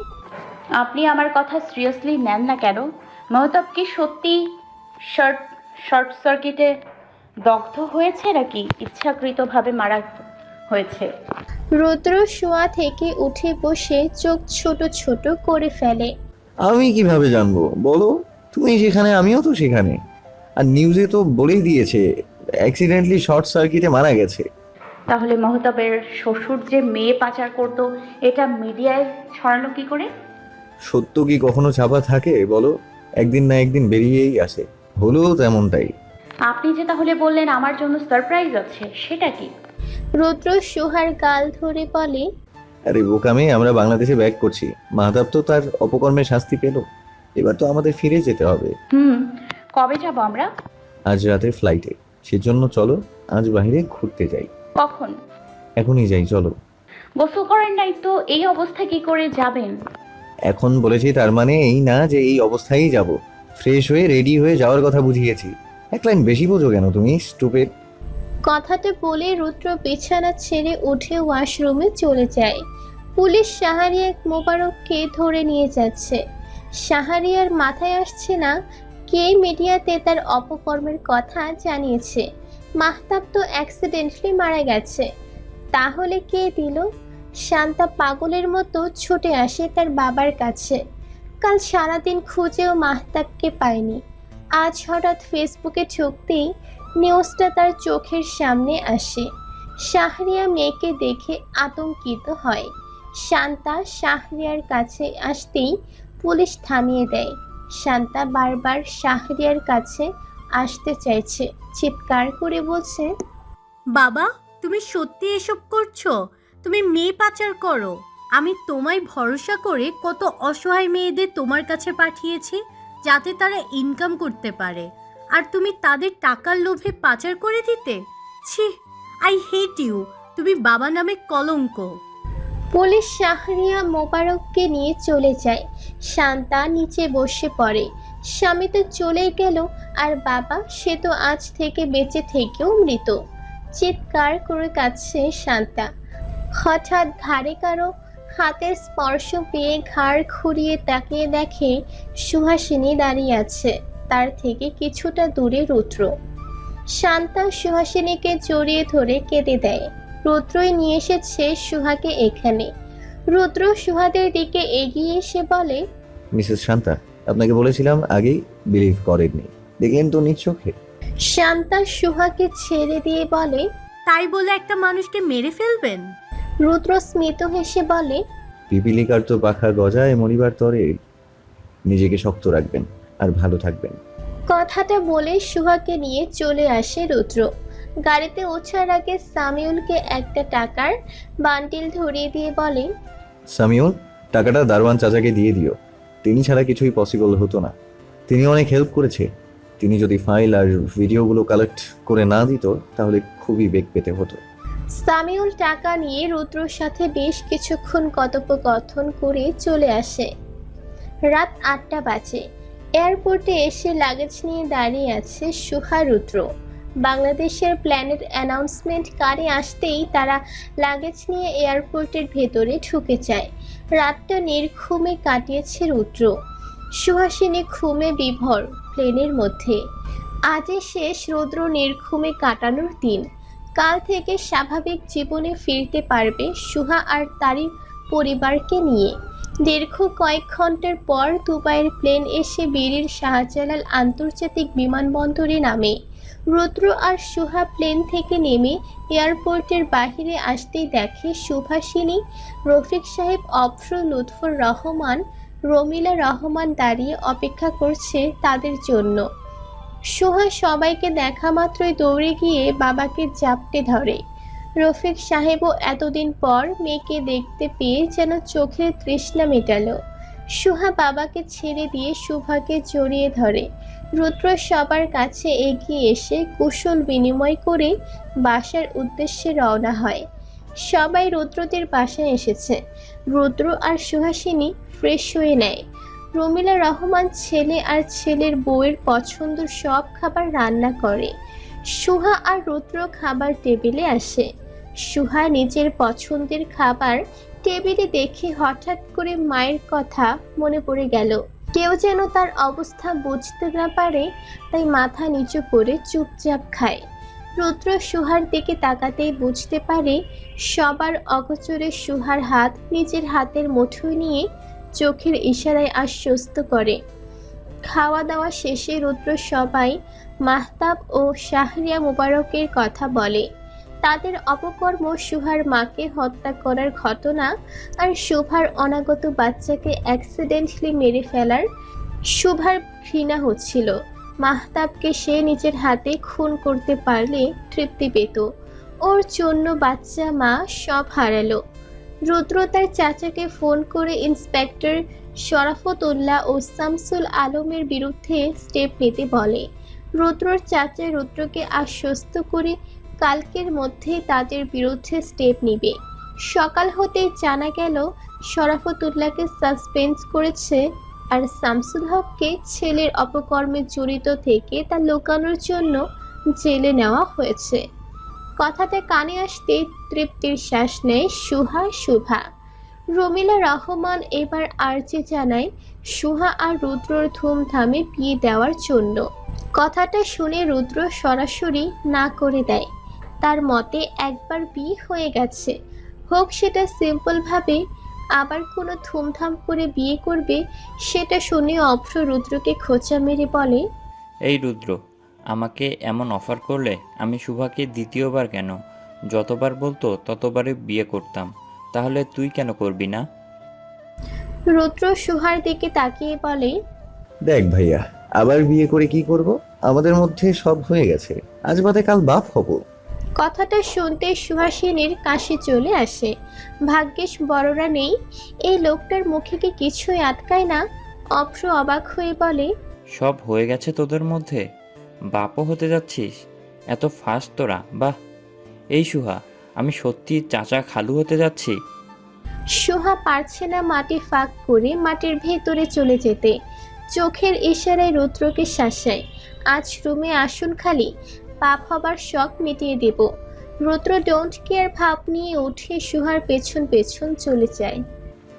আপনি আমার কথা সিরিয়াসলি নেন না কেন? মহতাব কি সত্যি শর্ট সার্কিটে দগ্ধ হয়েছে, নাকি ইচ্ছাকৃতভাবে মারা হয়েছে? রুদ্র শোয়া থেকে উঠে বসে চোখ ছোট ছোট করে ফেলে। আমি কিভাবে জানবো বলো? তুমি সেখানে, আমিও তো সেখানে। আর নিউজে তো বলেই দিয়েছে অ্যাক্সিডেন্টলি শর্ট সার্কিটে মারা গেছে। তাহলে মহতাবের শ্বশুর যে মেয়ে পাচার করতো, এটা মিডিয়ায় ছড়ালো কি করে? সত্য কি কখনো চাপা থাকে বলো? একদিন না একদিন বেরিয়েই আসে। হলো তেমনটাই। আপনি যে তাহলে বললেন আমার জন্য সারপ্রাইজ আছে, সেটা কি? রুদ্র সুহার গাল ধরে বলে, আরে বোকামে, আমরা বাংলাদেশে ব্যাক করছি। মাহতাব তো তার অপকর্মের শাস্তি পেল, এবার তো আমাদের ফিরে যেতে হবে। কবে যাব আমরা? আজ রাতে ফ্লাইটে, সেজন্য চলো আজ বাইরে ঘুরতে যাই। কখন? এখনই যাই, চলো। গোসল করেন নাই তো, এই অবস্থা কি করে যাবেন? এখন বলেছি তার মানে এই না যে এই অবস্থায় যাব। ফ্রেশ হয়ে রেডি হয়ে যাওয়ার কথা বুঝিয়েছি। এক লাইন বেশি বোঝো কেন তুমি, স্টুপিড। কথাটা বলে রুদ্র বিছানা ছেড়ে উঠে ওয়াশরুমে চলে যায়। পুলিশ শাহরিয়া মোবারককে ধরে নিয়ে যাচ্ছে। শাহরিয়ার মাথায় আসছে না কে মিডিয়াতে তার অপকর্মের কথা জানিয়েছে। মাহতাব তো অ্যাক্সিডেন্টলি মারা গেছে, তাহলে কে দিল? শান্তা পাগলের মতো ছুটে আসে তার বাবার কাছে। কাল সারাদিন খুঁজেও মাহতাবকে পায়নি। আজ হঠাৎ ফেসবুকে ঢুকতেই নিউজটা তার চোখের সামনে আসে। শাহরিয়া মেয়েকে দেখে আতঙ্কিত হয়। শান্তা শাহরিয়ার কাছে আসতেই পুলিশ থামিয়ে দেয়। শান্তা বারবার শাহরিয়ার কাছে আসতে চাইছে, চিৎকার করে বলছে, বাবা, তুমি সত্যি এসব করছো? তুমি মেয়ে পাচার করো? আমি তোমায় ভরসা করে কত অসহায় মেয়েদের তোমার কাছে পাঠিয়েছি যাতে তারা ইনকাম করতে পারে, আর তুমি তাদের টাকার লোভে পাচার করে দিতে? ছি, আই হেট ইউ। তুমি বাবা নামে কলঙ্ক। পুলিশ শাহরিয়া মোবারককে নিয়ে চলে যায়। শান্তা নিচে বসে পড়ে। স্বামী তো চলেই গেল, আর বাবা, সে তো আজ থেকে বেঁচে থেকেও মৃত। চিৎকার করে কাঁদছে শান্তা। হঠাৎ ঘাড়ে কারো হাতের স্পর্শ পেয়ে ঘাড় ঘুরিয়ে তাকিয়ে দেখে সুহাসিনী দাঁড়িয়ে আছে, তার থেকে কিছুটা দূরে রুদ্র। শান্তা সুহাসিনীকে জড়িয়ে ধরে কেঁদে দেয়। রুদ্রই নিয়ে এসেছে সুহাকে এখানে। রুদ্র সুহাদের দিকে এগিয়ে এসে বলে, মিসেস শান্তা, আপনাকে বলেছিলাম, আগেই বিলিভ করেননি, দেখলেন তো নিজ চোখে। শান্তা সুহাকে ছেড়ে দিয়ে বলে, তাই বলে একটা মানুষকে মেরে ফেলবেন? রুদ্র স্মিত হেসে বলে, পিপিলিকার তো পাখা গজায় মরিবার তরে। নিজেকে শক্ত রাখবেন আর ভালো থাকবেন। কথাটা বলে সুহাকে নিয়ে চলে আসে রুদ্র। গাড়িতে ওঠার আগে সামিউলকে একটা টাকার বান্ডিল ধরিয়ে দিয়ে বলে, সামিউল, টাকাটা দারোয়ান চাচাকে দিয়ে দিও। তিনি ছাড়া কিছুই পসিবল হতো না। তিনি অনেক হেল্প করেছে। তিনি যদি ফাইল আর ভিডিওগুলো কালেক্ট করে না দিত তাহলে খুবই বেগ পেতে হতো। সামিউল টাকা নিয়ে রুদ্রর সাথে বেশ কিছুক্ষণ কথোপকথন করে চলে আসে। রাত 8টা বাজে। এয়ারপোর্টে এসে লাগেজ নিয়ে দাঁড়িয়ে আছে সুহা, রুদ্র। বাংলাদেশের প্ল্যানের অ্যানাউন্সমেন্ট কারে আসতেই তারা লাগেজ নিয়ে এয়ারপোর্টের ভেতরে ঢুকে যায়। রাতটা নির্ঘুমে কাটিয়েছে রুদ্র। সুহাসিনী ঘুমে বিভোর প্লেনের মধ্যে। আজই শেষ রুদ্র নির্ঘুমে কাটানোর দিন। কাল থেকে স্বাভাবিক জীবনে ফিরতে পারবে সুহা আর তারই পরিবারকে নিয়ে। দীর্ঘ কয়েক ঘন্টার পর দুবাইয়ের প্লেন এসে বীরের শাহজালাল আন্তর্জাতিক বিমানবন্দরে নামে। রুদ্র আর সুহা প্লেন থেকে নেমে এয়ারপোর্টের বাহিরে আসতেই দেখে সুভাষিনী, রফিক সাহেব, অফর, লুৎফর রহমান, রমিলা রহমান দাঁড়িয়ে অপেক্ষা করছে তাদের জন্য। সুহা সবাইকে দেখা মাত্রই দৌড়ে গিয়ে বাবাকে জাপটে ধরে। রফিক সাহেবও এতদিন পর মেয়েকে দেখতে পেয়ে যেন চোখের তৃষ্ণা মেটালো। সুহা বাবাকে ছেড়ে দিয়ে সুভাকে জড়িয়ে ধরে। রুদ্র সবার কাছে এগিয়ে এসে কুশল বিনিময় করে বাসার উদ্দেশ্যে রওনা হয়। সবাই রুদ্রদের বাসায় এসেছে। রুদ্র আর সুহাসিনী ফ্রেশ হয়ে নেয়। রমিলা রহমান ছেলে আর ছেলের বউয়ের পছন্দ সব খাবার রান্না করে। সুহা আর রুদ্র খাবার টেবিলে আসে। সুহা নিজের পছন্দের খাবার টেবিলে দেখে হঠাৎ করে মায়ের কথা মনে পড়ে গেল। কেউ যেন তার অবস্থা বুঝতে না পারে, তাই মাথা নিচু করে চুপচাপ খায়। রুদ্র সুহার দিকে তাকাতেই বুঝতে পারে সবার অগোচরে সুহার হাত নিজের হাতের মুঠোয় নিয়ে চোখের ইশারায় আশ্বস্ত করে। খাওয়া দাওয়া শেষে রুদ্র সবাই মাহতাব ও শাহরিয়া মোবারকের কথা বলে। তাদের অপকর্ম সুহার মাকে হত্যা করার ঘটনা আর শোভার অনাগত বাচ্চাকে অ্যাক্সিডেন্টলি মেরে ফেলার শোভার ঘৃণা হচ্ছিল। মাহতাবকে সে নিজের হাতে খুন করতে পারলে তৃপ্তি পেত। ওর জন্য বাচ্চা মা সব হারালো। রুদ্র তার চাচাকে ফোন করে ইন্সপেক্টর শরাফতুল্লাহ ও শামসুল আলমের বিরুদ্ধে স্টেপ নিতে বলে। রুদ্রর চাচা রুদ্রকে আশ্বস্ত করে কালকের মধ্যে তাদের বিরুদ্ধে স্টেপ নিবে। সকাল হতেই জানা গেল শরাফতুল্লাহকে সাসপেন্ড করেছে আর শামসুল হককে ছেলের অপকর্মে জড়িত থেকে তা লুকানোর জন্য জেলে নেওয়া হয়েছে। কথাটা কানে আসতে তৃপ্তির শ্বাস নেয় শুভা। রমিলা রহমান এবার আর্জি জানায় সুহা আর রুদ্রর ধুমধামে বিয়ে দেওয়ার জন্য। কথাটা শুনে রুদ্র সরাসরি না করে দেয়। তার মতে একবার বিয়ে হয়ে গেছে, হোক সেটা সিম্পলভাবে, আবার কোনো ধুমধাম করে বিয়ে করবে সেটা শুনে অভ্র রুদ্রকে খোঁচা মেরে বলে, এই রুদ্র, আমাকে এমন অফার করলে আমি শুভাকে দ্বিতীয়বার কেন, যতবার বলতো ততবারই বিয়ে করতাম, তাহলে তুই কেন করবি না? রুদ্র সুহার দিকে তাকিয়ে বলে, দেখ ভাইয়া, আবার বিয়ে করে কি করব? আমাদের মধ্যে সব হয়ে গেছে, আজ বাদে কাল বাপ হব। কথাটা শুনতে সুহাসিনীর কাশি চলে আসে। ভাগ্যিস বড়রা নেই, এই লোকটার মুখে কি কিছুই আটকায় না। অভ্র অবাক হয়ে বলে, সব হয়ে গেছে তোদের মধ্যে, বাপও হতে যাচ্ছিস? এত ফাস্ট তোরা, বাহ! এই সুহা, আমি সত্যি চাচা খালু হতে যাচ্ছি। সুহা পারছে না মাটি ফাঁক করে মাটির ভেতরে চলে যেতে। চোখের ইশারায় রুদ্রকে শাসায়, আজ রুমে আসুন খালি, পাপ হবার শখ মিটিয়ে দেব। রুদ্র ডোন্ট কেয়ার ভাব নিয়ে উঠে সুহার পেছন পেছন চলে যায়।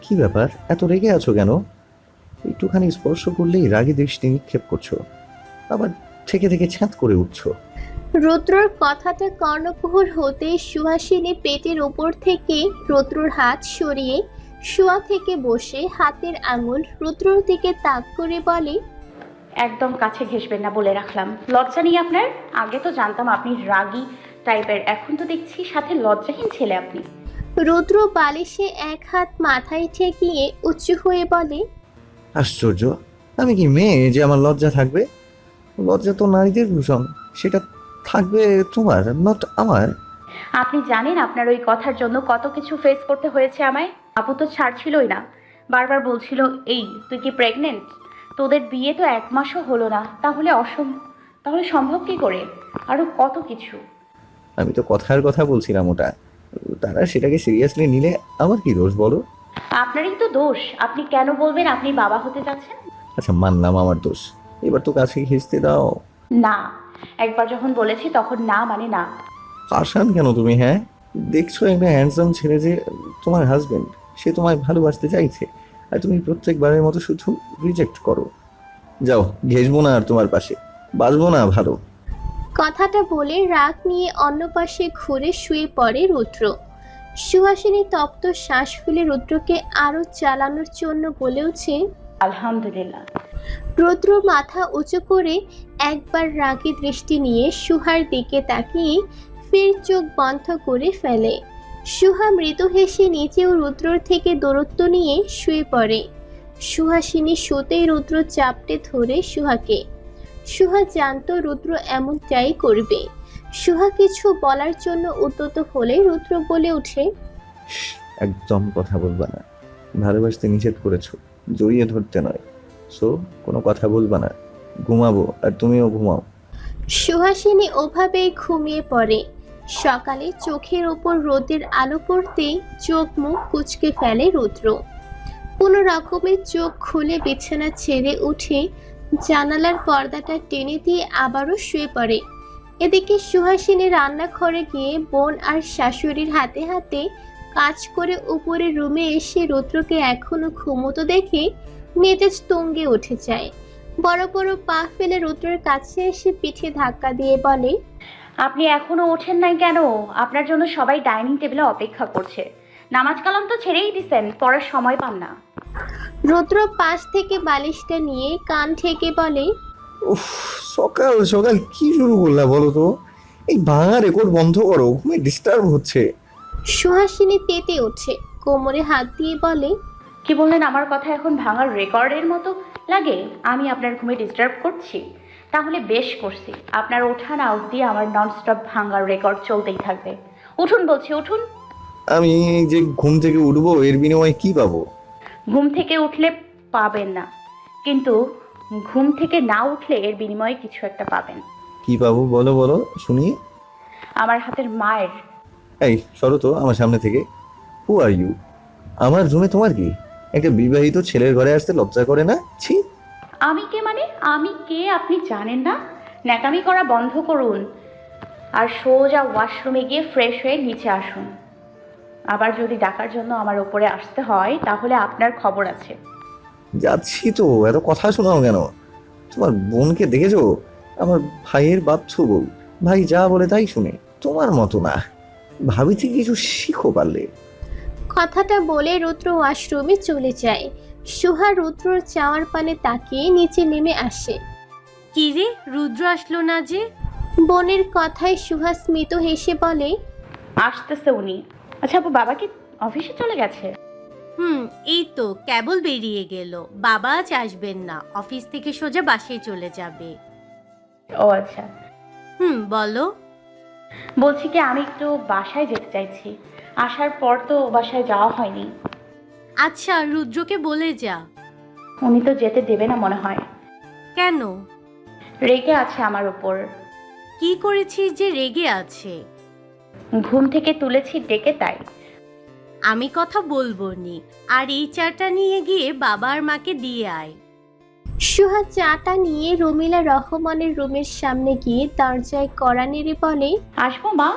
কি ব্যাপার, এত রেগে আছো কেন? একটুখানি স্পর্শ করলেই রাগী দৃষ্টি নিক্ষেপ করছো, আবার থেকে থেকে ছ্যাঁত করে উঠছো। রুদ্রর কথাটা কর্ণকুহর হতেই সুহাসিনী পেটের ওপর থেকে রুদ্রর হাত সরিয়ে শোয়া থেকে বসে হাতের আঙুল রুদ্রর দিকে তাক করে বলে, একদম কাছে ঘেসবেন না বলে রাখলাম। লজ্জা নেই আপনার? আগে তো জানতাম আপনি রাগী টাইপের, এখন তো দেখছি সাথে লজ্জাহীন ছেলে আপনি। রুদ্র বালিশে এক হাত মাথায় ঠেকিয়ে উঁচু হয়ে বলে, আশ্চর্য, আমি কি মেয়ে যে আমার লজ্জা থাকবে? লজ্জা তো নারীদের ভূষণ, সেটা থাকবে তোমার, নট আমার। আপনি জানেন আপনার ওই কথার জন্য কত কিছু ফেস করতে হয়েছে আমায়? আপু তো ছাড়ছিলই না, বারবার বলছিল, এই তুই কি প্রেগনেন্ট? তোদের বিয়ে তো 1 মাসও হলো না, তাহলে সম্ভব কি করে? আরো কত কিছু। আমি তো কথার কথা বলছিলাম ওটা, তারা সেটাকে সিরিয়াসলি নিলে আমার কি দোষ বলো? আপনারই তো দোষ। আপনি কেন বলবেন আপনি বাবা হতে যাচ্ছেন? আচ্ছা, মানলাম আমার দোষ, এবার তো কাছে ঘেঁচতে দাও। না, একবার যখন বলেছি তখন না মানে না। আসান কেন তুমি? হ্যাঁ, দেখছো একটা হ্যান্ডসাম ছেলে যে তোমার হাজবেন্ড, সে তোমায় ভালোবাসতে চাইছে, আর তুমি প্রত্যেকবারের মতো শুধু রিজেক্ট করো। যাও, ঘেসবো না আর তোমার পাশে, বাঁচবো না ভালো। কথাটা বলে রাগ নিয়ে অন্য পাশে ঘুরে শুয়ে পড়ে রুদ্র। সুহাসিনী তপ্ত শ্বাস ফেলে রুদ্রকে আরো চালানোর জন্য বলে উঠে, আলহামদুলিল্লাহ। রুদ্র মাথা উঁচু করে একবার রাগী দৃষ্টি নিয়ে সুহার দিকে তাকিয়ে ফের চোখ বন্ধ করে ফেলে। সুহা মৃদু হেসে নিচেও রুদ্রর থেকে দূরত্ব নিয়ে শুয়ে পড়ে। সুহাসিনী শুতেই রুদ্র চাপটে ধরে সুহাকে। সুহা জানতো রুদ্র এমনটাই করবে। সুহা কিছু বলার জন্য উদ্যত হলে রুদ্র বলে ওঠে, একদম কথা বলবা না, ভালোবাসতে নিষেধ করেছো, জড়িয়ে ধরতে নয়। সো কোনো কথা বলবা না, ঘুমাবো আর তুমিও ঘুমাও। সুহাসিনী ওভাবেই ঘুমিয়ে পড়ে। সকালে চোখের ওপর রোদের আলো পড়তেই চোখ মুখ কুঁচকে ফেলে রুদ্র। কোনো রকমের চোখ খুলে বিছানা ছেড়ে উঠে জানালার পর্দাটা টেনে দিয়ে আবারও শুয়ে পড়ে। এদিকে সুহাসিনী রান্নাঘরে গিয়ে বোন আর শাশুড়ির হাতে হাতে কাজ করে উপরে রুমে এসে রুদ্রকে এখনো ঘুমোতো দেখে মেজাজ তুঙ্গে উঠে যায়। বড় বড় পা ফেলে রুদ্রের কাছে এসে পিঠে ধাক্কা দিয়ে বলে, আপনি এখনো ওঠেন নাই কেন? আপনার জন্য সবাই ডাইনিং টেবিলে অপেক্ষা করছে। নামাজ কালাম তো ছেড়েই দিছেন, পড়ার সময় পান না। রুদ্র পাশ থেকে বালিশটা নিয়ে কান ঠেকে বলে, উফ, সকাল সকাল কি শুরু করলা বলো তো? এই ভাঙা রেকর্ড বন্ধ করো, ঘুমে ডিস্টার্ব হচ্ছে। সুহাসিনী তেতে ওঠে, কোমরে হাত দিয়ে বলে, কি বললেন? আমার কথা এখন ভাঙার রেকর্ডের মতো লাগে? আমি আপনার ঘুমে ডিস্টার্ব করছি? তাহলে বেশ করছি। আপনার ওঠা না অবধি আমার ননস্টপ ভাঙার রেকর্ড চলতেই থাকবে। উঠুন বলছি, উঠুন। আমি যে ঘুম থেকে উঠবো এর বিনিময়ে কি পাবো? ঘুম থেকে উঠলে পাবেন না, কিন্তু ঘুম থেকে না উঠলে এর বিনিময়ে কিছু একটা পাবেন। কি পাবো বলো বলো শুনি। আমার হাতের মায়ের। এই সরো তো আমার সামনে থেকে। হু আর ইউ? আমার রুমে তোমার কি? একটা বিবাহিত ছেলের ঘরে আসতে লজ্জা করে না? ছি। আমি কে মানে? আমি কে আপনি জানেন না? ন্যাকামি করা বন্ধ করুন আর সোজা ওয়াশরুমে গিয়ে ফ্রেশ হয়ে নিচে আসুন। আবার যদি ডাকার জন্য আমার উপরে আসতে হয় তাহলে আপনার খবর আছে। যাচ্ছি তো, এত কথা শোনাও কেন? তোমার বোনকে দেখেছো? আমার ভাইয়ের বাচ্চু বউ। ভাই যা বলে তাই শুনে, তোমার মতো না। ভাবি থেকে কিছু শিখো পারলে। কথাটা বলে রুদ্র ওয়াশরুমে চলে যায়। সুহা রুদ্রর চাওয়ার পানে তাকিয়ে নিচে নেমে আসে। কি রে, রুদ্র আসলো না যে? বোনের কথায় সুহা স্মিত হেসে বলে, আসতেছে উনি। আচ্ছা আপু, বাবা কি অফিসে চলে গেছে? এই তো কেবল বেরিয়ে গেল। বাবা আজ আসবেন না, অফিস থেকে সোজা বাসায় চলে যাবে। ও আচ্ছা। বলো। বলছি কি, আমি একটু বাসায় যেতে চাইছি। আসার পর তো বাসায় যাওয়া হয়নি। আচ্ছা, রুদ্রকে বলে যা। উনি তো যেতে দেবে না মনে হয়। কেন? রেগে আছে আমার উপর। কি করেছিস যে রেগে আছে? ঘুম থেকে তুলেছি ডেকে, তাই। আমি কথা বলবো নি। আর এই চাটা নিয়ে গিয়ে বাবা আর মাকে দিয়ে আয়। সুহা চাটা নিয়ে রমিলা রহমানের রুমের সামনে গিয়ে দরজায় কড়া নেড়ে বলে, আসবো মা?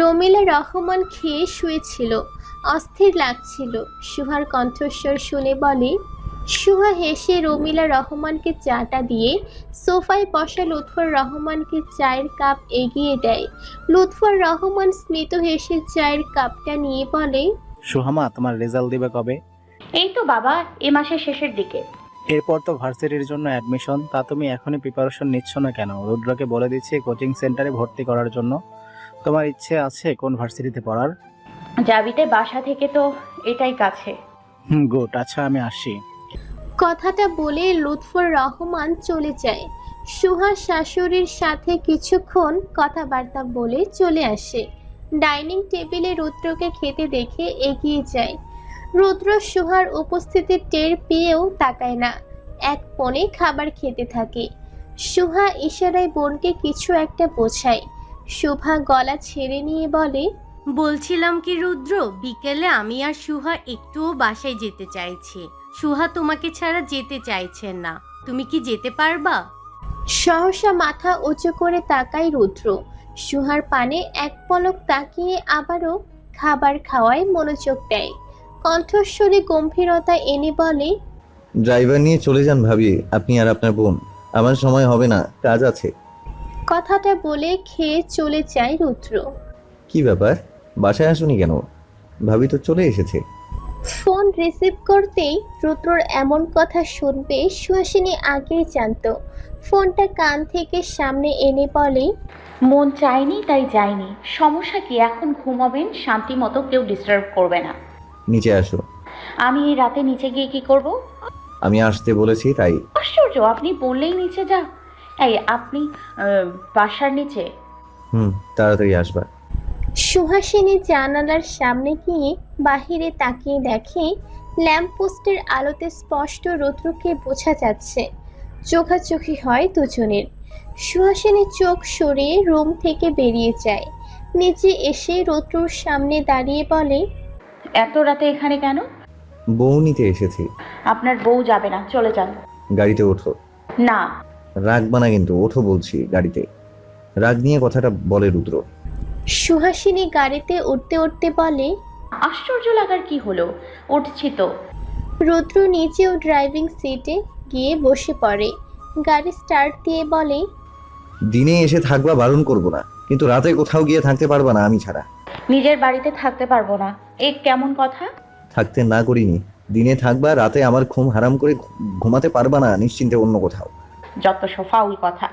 রমিলা রহমান খেয়ে শুয়েছিল, অস্থির লাগছিল। সুহার কণ্ঠস্বর শুনে বলে। সুহা হেসে রমিলা রহমানকে চাটা দিয়ে সোফায় বসা লুৎফর রহমানকে চায়ের কাপ এগিয়ে দেয়। লুৎফর রহমান স্মিত হেসে চায়ের কাপটা নিয়ে বলে, সুহামা, তোমার রেজাল্ট দিবে কবে? এই তো বাবা, এ মাসের শেষের দিকে। এরপর তো ভার্সিটির জন্য অ্যাডমিশন, তা তুমি এখনই প্রিপারেশন নিচ্ছ না কেন? রুদ্রকে বলে দিচ্ছি কোচিং সেন্টারে ভর্তি করার জন্য। তোমার ইচ্ছে আছে কোন ভার্সিটিতে পড়ার? যাবিতে বাসা থেকে তো এটাই কাছে। গুড, আচ্ছা আমি আসি। কথাটা বলে লুৎফর রহমান চলে যায়। সুহা শাশুড়ির সাথে কিছুক্ষণ কথাবার্তা বলে চলে আসে। ডাইনিং টেবিলে রুদ্রকে খেতে দেখে এগিয়ে যায়। রুদ্র সুহার উপস্থিতি টের পেয়েও তাকায় না, এক কোণে খাবার খেতে থাকে। সুহা ইশারায় বোনকে কিছু একটা বোঝায়। শুভা গলা ছেড়ে নিয়ে বলে, বলছিলাম কি রুদ্র, বিকেলে আমি আর সুহা একটুও বাসায় যেতে চাইছি। সুহা তোমাকে ছাড়া যেতে চাইছেন না, তুমি কি যেতে পারবা? সহসা মাথা উঁচু করে তাকায় রুদ্র। সুহার পানে এক পলক তাকিয়ে আবারও খাবার খাওয়ায় মনোযোগ দেয়। কণ্ঠস্বরে গম্ভীরতা এনে বলে, ড্রাইভার নিয়ে চলে যান ভাবি, আপনি আর আপনার বোন। আমার সময় হবে না, কাজ আছে। কথাটা বলে খেয়ে চলে যায় রুদ্র। কি ব্যাপার, বাসায় আসুনি কেন? ভাবি তো চলে এসেছে। ফোন রিসিভ করতেই রুদ্রর এমন কথা শুনবে সুহাসিনী আগেই জানতো। ফোনটা কান থেকে সামনে এনে বলে, মন চাইনি তাই যাইনি। সমস্যা কি? এখন ঘুমাবেন শান্তি মতো, কেউ ডিস্টার্ব করবে না। নিচে আসো। আমি এই রাতে নিচে গিয়ে কি করব? আমি আসতে বলেছি তাই। আশ্চর্য, আপনি বললেই নিচে যা। এই আপনি বাসার নিচে? তাড়াতাড়ি আসবা। সুহাসিনী জানালার সামনে গিয়ে বাহিরে তাকিয়ে দেখে ল্যাম্পপোস্টের আলোতে স্পষ্ট রুদ্রকে বোঝা যাচ্ছে। চোখাচোখি হয় দুজনের। সুহাসিনী চোখ সরিয়ে রুম থেকে বেরিয়ে যায়। নিচে এসে রুদ্রর সামনে দাঁড়িয়ে বলে, এত রাতে এখানে কেন? বউ নিতে এসেছি। আপনার বউ যাবে না, চলে যান। গাড়িতে ওঠো। না। রাগবা না কিন্তু, ওঠো বলছি গাড়িতে। রাগ নিয়ে কথাটা বলে রুদ্র। সুহাসিনী গাড়িতে উঠতে উঠতে বলে, আশ্চর্য লাগার কি হলো, উঠছি তো। রুদ্র নিচেও ড্রাইভিং সিটে গিয়ে বসে পড়ে। গাড়ি স্টার্ট দিয়ে বলে, দিনে এসে থাকবা বারণ করবো না, কিন্তু রাতে কোথাও গিয়ে থাকতে পারবা না আমি ছাড়া। নিজের বাড়িতে থাকতে পারবো না, এ কেমন কথা? থাকতে না করিনি, দিনে থাকবা, রাতে আমার ঘুম হারাম করে ঘুমাতে পারবা না নিশ্চিন্তে অন্য কোথাও। যত সব ফাউল কথা।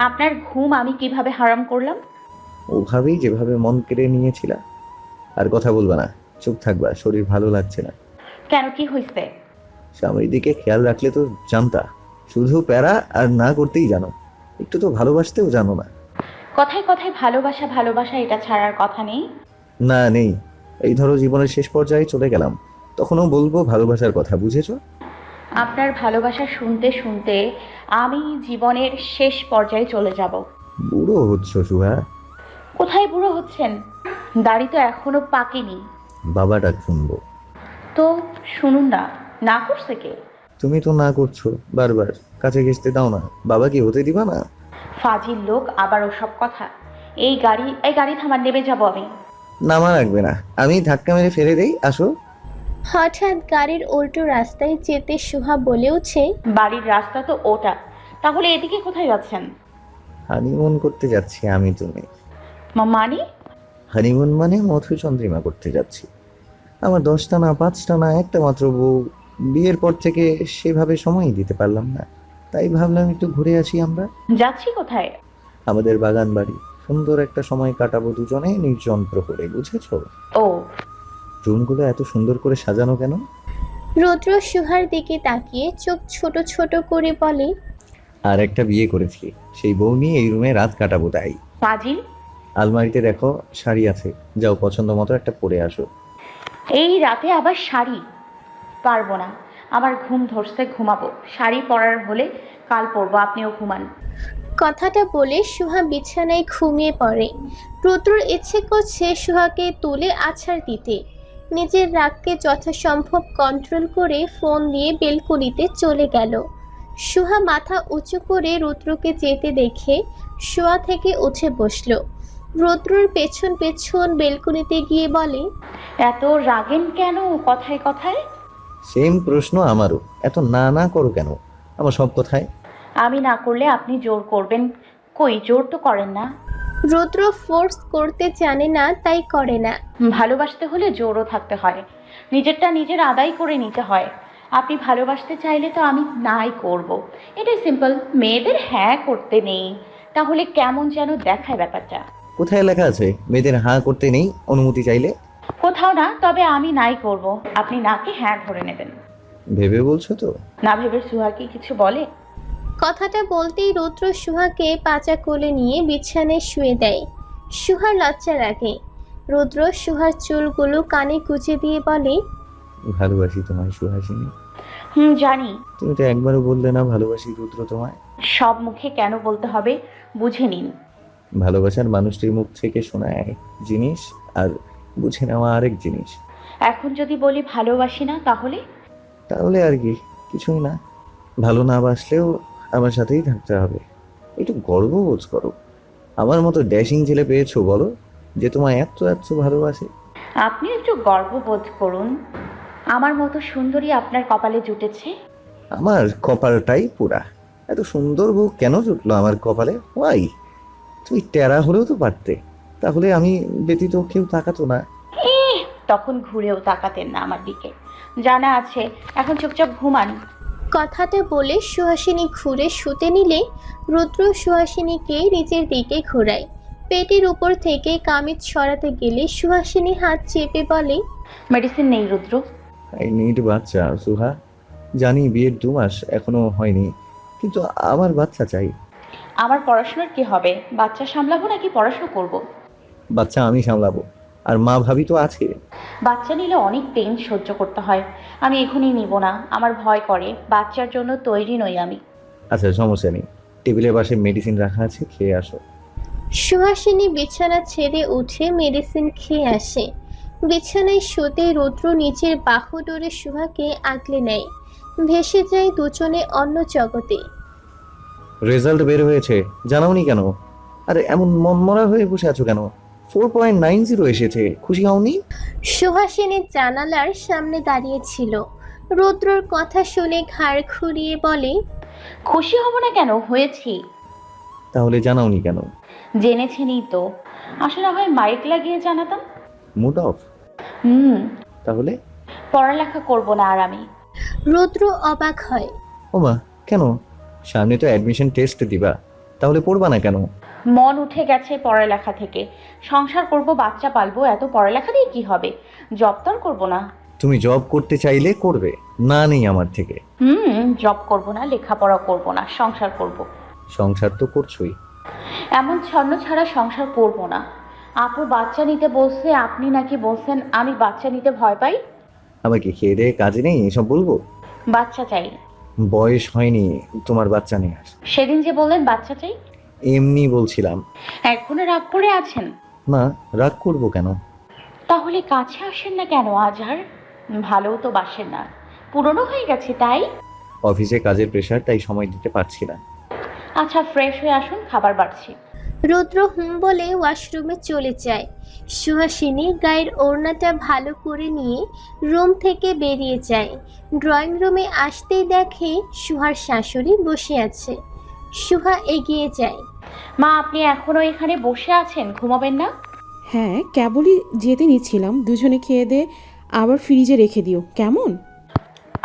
আপনার ঘুম আমি কিভাবে হারাম করলাম? ওভাবেই যেভাবে মন কেড়ে নিয়েছিলা। আর কথা বলবা না, চুপ থাকবা, শরীর ভালো লাগছে না। কেন, কি হয়েছে? স্বামীর দিকে খেয়াল রাখলে তো জানতা, শুধু প্যারা আর না করতেই জানো, একটু তো ভালোবাসতেও জানো না। কথায় কথায় ভালোবাসা ভালোবাসা এটা ছাড়ার কথা নেই। না নেই, এই ধরো জীবনের শেষ পর্যায়ে চলে গেলাম, তখনও বলবো ভালোবাসার কথা, বুঝেছো? আপনার ভালোবাসা শুনতে শুনতে আমি জীবনের শেষ পর্যায়ে চলে যাব। বুড়ো হচ্ছ সুহা। কোথায় বুড়ো হচ্ছেন? দাড়ি তো এখনো পাকেনি। বাবা ডাক শুনবো। তো শুনুন না, না করছে কে? তুমি তো না করছো বারবার, কাছে ঘেঁষতে দাও না, বাবা কি হতে দিবা না? ফাজিল লোক, আবার ওসব কথা। এই গাড়ি থামার, নেমে যাব আমি। নামা রাখবে না, আমি ধাক্কা মেরে ফেলে দেই, আসো। হঠাৎ গাড়ির উল্টো রাস্তায় যেতে সুহা বলে ওঠে, বাড়ির রাস্তা তো ওটা, তাহলে এদিকে কোথায় যাচ্ছেন? হানিমুন করতে যাচ্ছি আমি তুমি। মানে? হানিমুন মানে মধুচন্দ্রিমা করতে যাচ্ছি। আমার 10টা না 5টা না একটা মাত্র বউ, বিয়ের পর থেকে সেভাবে সময়ই দিতে পারলাম না, তাই ভাবলাম একটু ঘুরে আসি আমরা। যাচ্ছি কোথায়? আমাদের বাগান বাড়ি, সুন্দর একটা সময় কাটাবো দুজনে নির্জন প্রহরে, বুঝেছো? ও, রুমগুলো এত সুন্দর করে সাজানো কেন? রুদ্র সুহার দিকে তাকিয়ে চোখ ছোট ছোট করে বলে, আর একটা বিয়ে করেছি, সেই বউ নিয়ে এই রুমে রাত কাটাবো তাই। ফাজিল। আলমারিতে দেখো শাড়ি আছে, যাও পছন্দ মতো একটা পরে আসো। এই রাতে আবার শাড়ি? পারবো না, আমার ঘুম ধরছে, ঘুমাবো। শাড়ি পরার হলে কাল পরবো, আপনিও ঘুমান। কথাটা বলে সুহা বিছানায় ঘুমিয়ে পড়ে। রুদ্রর ইচ্ছে করছে সুহাকে তুলে আছাড় দিতে। নিজের রাগকে যথাসম্ভব কন্ট্রোল করে ফোন দিয়ে বেলকনিতে চলে গেল। সুহা মাথা উঁচু করে রুদ্রকে যেতে দেখে শোয়া থেকে উঠে বসল। রুদ্রর পেছন পেছন বেলকনিতে গিয়ে বলে, এত রাগেন কেন কথায় কথায়? সেম প্রশ্ন আমারও, এত না না করো কেন আমার সব কথায়? আমি না করলে আপনি জোর করবেন, কই জোর তো করেন না। রুদ্র ফোর্স করতে জানে না, তাই করে না। ভালোবাসতে হলে জোরও থাকতে হয়, নিজেরটা নিজের আদায় করে নিতে হয়। আপনি ভালোবাসতে চাইলে তো আমি নাই করব, এটাই সিম্পল। মেয়েদের হ্যাঁ করতে নেই, তাহলে কেমন যেন দেখায় ব্যাপারটা। কোথায় লেখা আছে মেয়েদের হাঁ করতে নেই অনুমতি চাইলে? কোথাও না, তবে আমি নাই করব, আপনি নাকে হ্যাঁ ধরে নেবেন। ভেবে বলছো তো? না ভেবে সুহা কি কিছু বলে? কথাটা বলতেই রুদ্র সুহাকে পাচা কোলে নিয়ে বিছানায় শুয়ে দেয়। সুহার লজ্জা লাগে। রুদ্র সুহার চুলগুলো কানে কুচে দিয়ে বলে, ভালোবাসি তোমায় সুহাসিনী। জানি। তুমি তো একবারও বললে না ভালোবাসি রুদ্র তোমায়। সব মুখে কেন বলতে হবে, বুঝে নিন। ভালোবাসার মানুষটির মুখ থেকে শোনা এক জিনিস, আর বুঝে নেওয়া আরেক জিনিস। এখন যদি বলি ভালোবাসি না, তাহলে? তাহলে আর কি, কিছুই না। ভালো না বাসলেও আমার সাথেই থাকতে হবে। একটু গর্ববোধ করো, আমার মতো ড্যাশিং ছেলে পেয়েছো বলো, যে তোমায় এত এত ভালোবাসে। আপনি একটু গর্ববোধ করুন, আমার মতো সুন্দরী আপনার কপালে জুটেছে। আমার কপালটাই পুরা। এত সুন্দর বউ কেন জুটলো আমার কপালে? ওয়াই? তুমি টেরা হলেও তো পারতে, তাহলে আমি ব্যতীত কেউ তাকাতো না। তখন ঘুরেও তাকাতেন না আমার দিকে, জানা আছে। এখন চুপচাপ ঘুমান। কথাটা বলে সুহাসিনী ঘুরে শুতে নিলে রুদ্র সুহাসিনীকে নিজের দিকে ঘোরায়। পেটের উপর থেকে কামিজ সরাতে গেলে সুহাসিনী হাত চেপে বলে, মেডিসিন নেই রুদ্র। আই নিড বাচ্চা সুহা। জানি বিয়ের 2 মাস এখনো হয়নি, কিন্তু আমার বাচ্চা চাই। আমার পড়াশোনার কি হবে? বাচ্চা সামলাবো নাকি পড়াশোনা করব? বাচ্চা আমি সামলাবো, আর মা ভাবি তো আছে। বাচ্চা নিলে অনেক পেইন সহ্য করতে হয়, আমি এখনই নিব না, আমার ভয় করে। বাচ্চার জন্য তৈরি নই আমি। আচ্ছা সমস্যা নেই, টেবিলের পাশে মেডিসিন রাখা আছে, খেয়ে আসো। সুহাসিনী বিছানা ছেড়ে উঠে মেডিসিন খেয়ে আসে। বিছানায় শুতে রুদ্র নিচের বাহু ডোরে সুহাকে আগলে নেয়। ভেসে যায় দুজনে অন্য জগতে। রেজাল্ট বের হয়েছে, জানাওনি কেন? আরে এমন মনমরা হয়ে বসে আছো কেন? 4.90 এসেছে, খুশি হওনি? সুহাসিনী জানালার সামনে দাঁড়িয়েছিল। রুদ্রর কথা শুনে ঘাড় ঘুরিয়ে বলে, খুশি হব না কেন, হয়েছি। তাহলে জানাওনি কেন? জেনেছেনই তো, আসলে হয় মাইক লাগিয়ে জানাতাম। Mood of? তাহলে? পড়ালেখা করব না আর আমি। রুদ্র অবাক হয়। ওমা, কেন? সামনে তো অ্যাডমিশন টেস্ট দিবা, তাহলে পড়বা না কেন? মন উঠে গেছে পড়ালেখা থেকে। সংসার করব, বাচ্চা পালবো, এত পড়ালেখা দিয়ে কি হবে? জব তো আর করবো না। তুমি জব করতে চাইলে করবে, না নেই আমার থেকে। জব করব না, লেখাপড়া করব না, সংসার করব। সংসার তো করছোই। এমন ছন্ন ছাড়া সংসার করব না। আপু বাচ্চা নিতে বলছে, আপনি নাকি বলছেন আমি বাচ্চা নিতে ভয় পাই। আমাকে খেয়ে দিয়ে কাজে নেই এসব বলবো? বাচ্চা চাই। বয়স হয়নি তোমার বাচ্চা নিয়ে আস। সেদিন যে বললেন বাচ্চা চাই। এমনি বলছিলাম। এখনো রাগ করে আছেন? না, রাগ করবো কেন? তাহলে কাছে আসেন না কেন আজ আর? ভালোও তো বাসেন না, পুরনো হয়ে গেছে তাই। অফিসে কাজের প্রেশার, তাই সময় দিতে পারছি না। আচ্ছা ফ্রেশ হয়ে আসুন, খাবার বাড়ছি। রুদ্র হুম বলে ওয়াশরুমে চলে যায়। সুহাসিনী গায়ের ওড়নাটা ভালো করে নিয়ে রুম থেকে বেরিয়ে যায়। ড্রয়িং রুমে আসতেই দেখে সুহার শাশুড়ি বসে আছে। সুহা এগিয়ে যায়। মা আপনি এখনো এখানে বসে আছেন, ঘুমাবেন না? হ্যাঁ, কেবলই যেতে নিচ্ছিলাম। দুজনে খেয়ে দে আবার ফ্রিজে রেখে দিও, কেমন?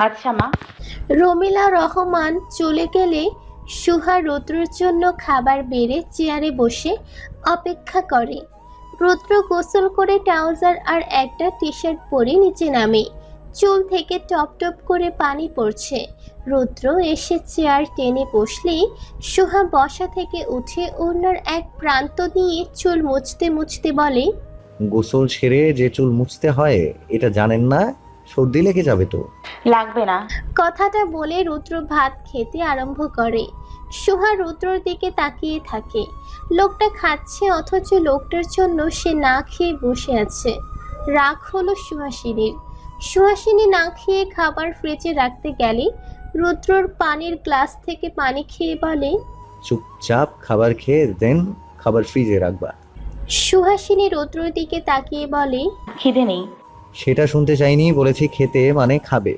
আচ্ছা মা। রমিলা রহমান চলে গেলে সুহা রুদ্রর জন্য খাবার বেড়ে চেয়ারে বসে অপেক্ষা করে। রুদ্র গোসল করে ট্রাউজার আর একটা টি শার্ট পরে নিচে নামে। চুল থেকে টপ টপ করে পানি পড়ছে। রুদ্র এসে চেয়ার টেনে বসলেই সুহা বসা থেকে উঠে ওনার এক প্রান্ত দিয়ে চুল মুছতে মুছতে বলে, গোসল সেরে যে চুল মুছতে হয় এটা জানেন না? সর্দি লেগে যাবে তো। লাগবে না। কথাটা বলে রুদ্র ভাত খেতে আরম্ভ করে। সুহা রুদ্রর দিকে তাকিয়ে থাকে। লোকটা খাচ্ছে অথচ লোকটার জন্য সে না খেয়ে বসে আছে। রাগ হলো সুহাসিনীর। সুহাসিনী না খেয়ে খাবার ফ্রিজে রাখতে গেলে রুদ্রর পানির গ্লাস থেকে পানি খেয়ে বলে, চুপচাপ খাবার খেয়ে দেন খাবার ফ্রিজে রাখবা। সুহাসিনী রুদ্রর দিকে তাকিয়ে বলে, খিদে নেই। সেটা শুনতে চাইনি, বলেছি খেতে মানে খাবে।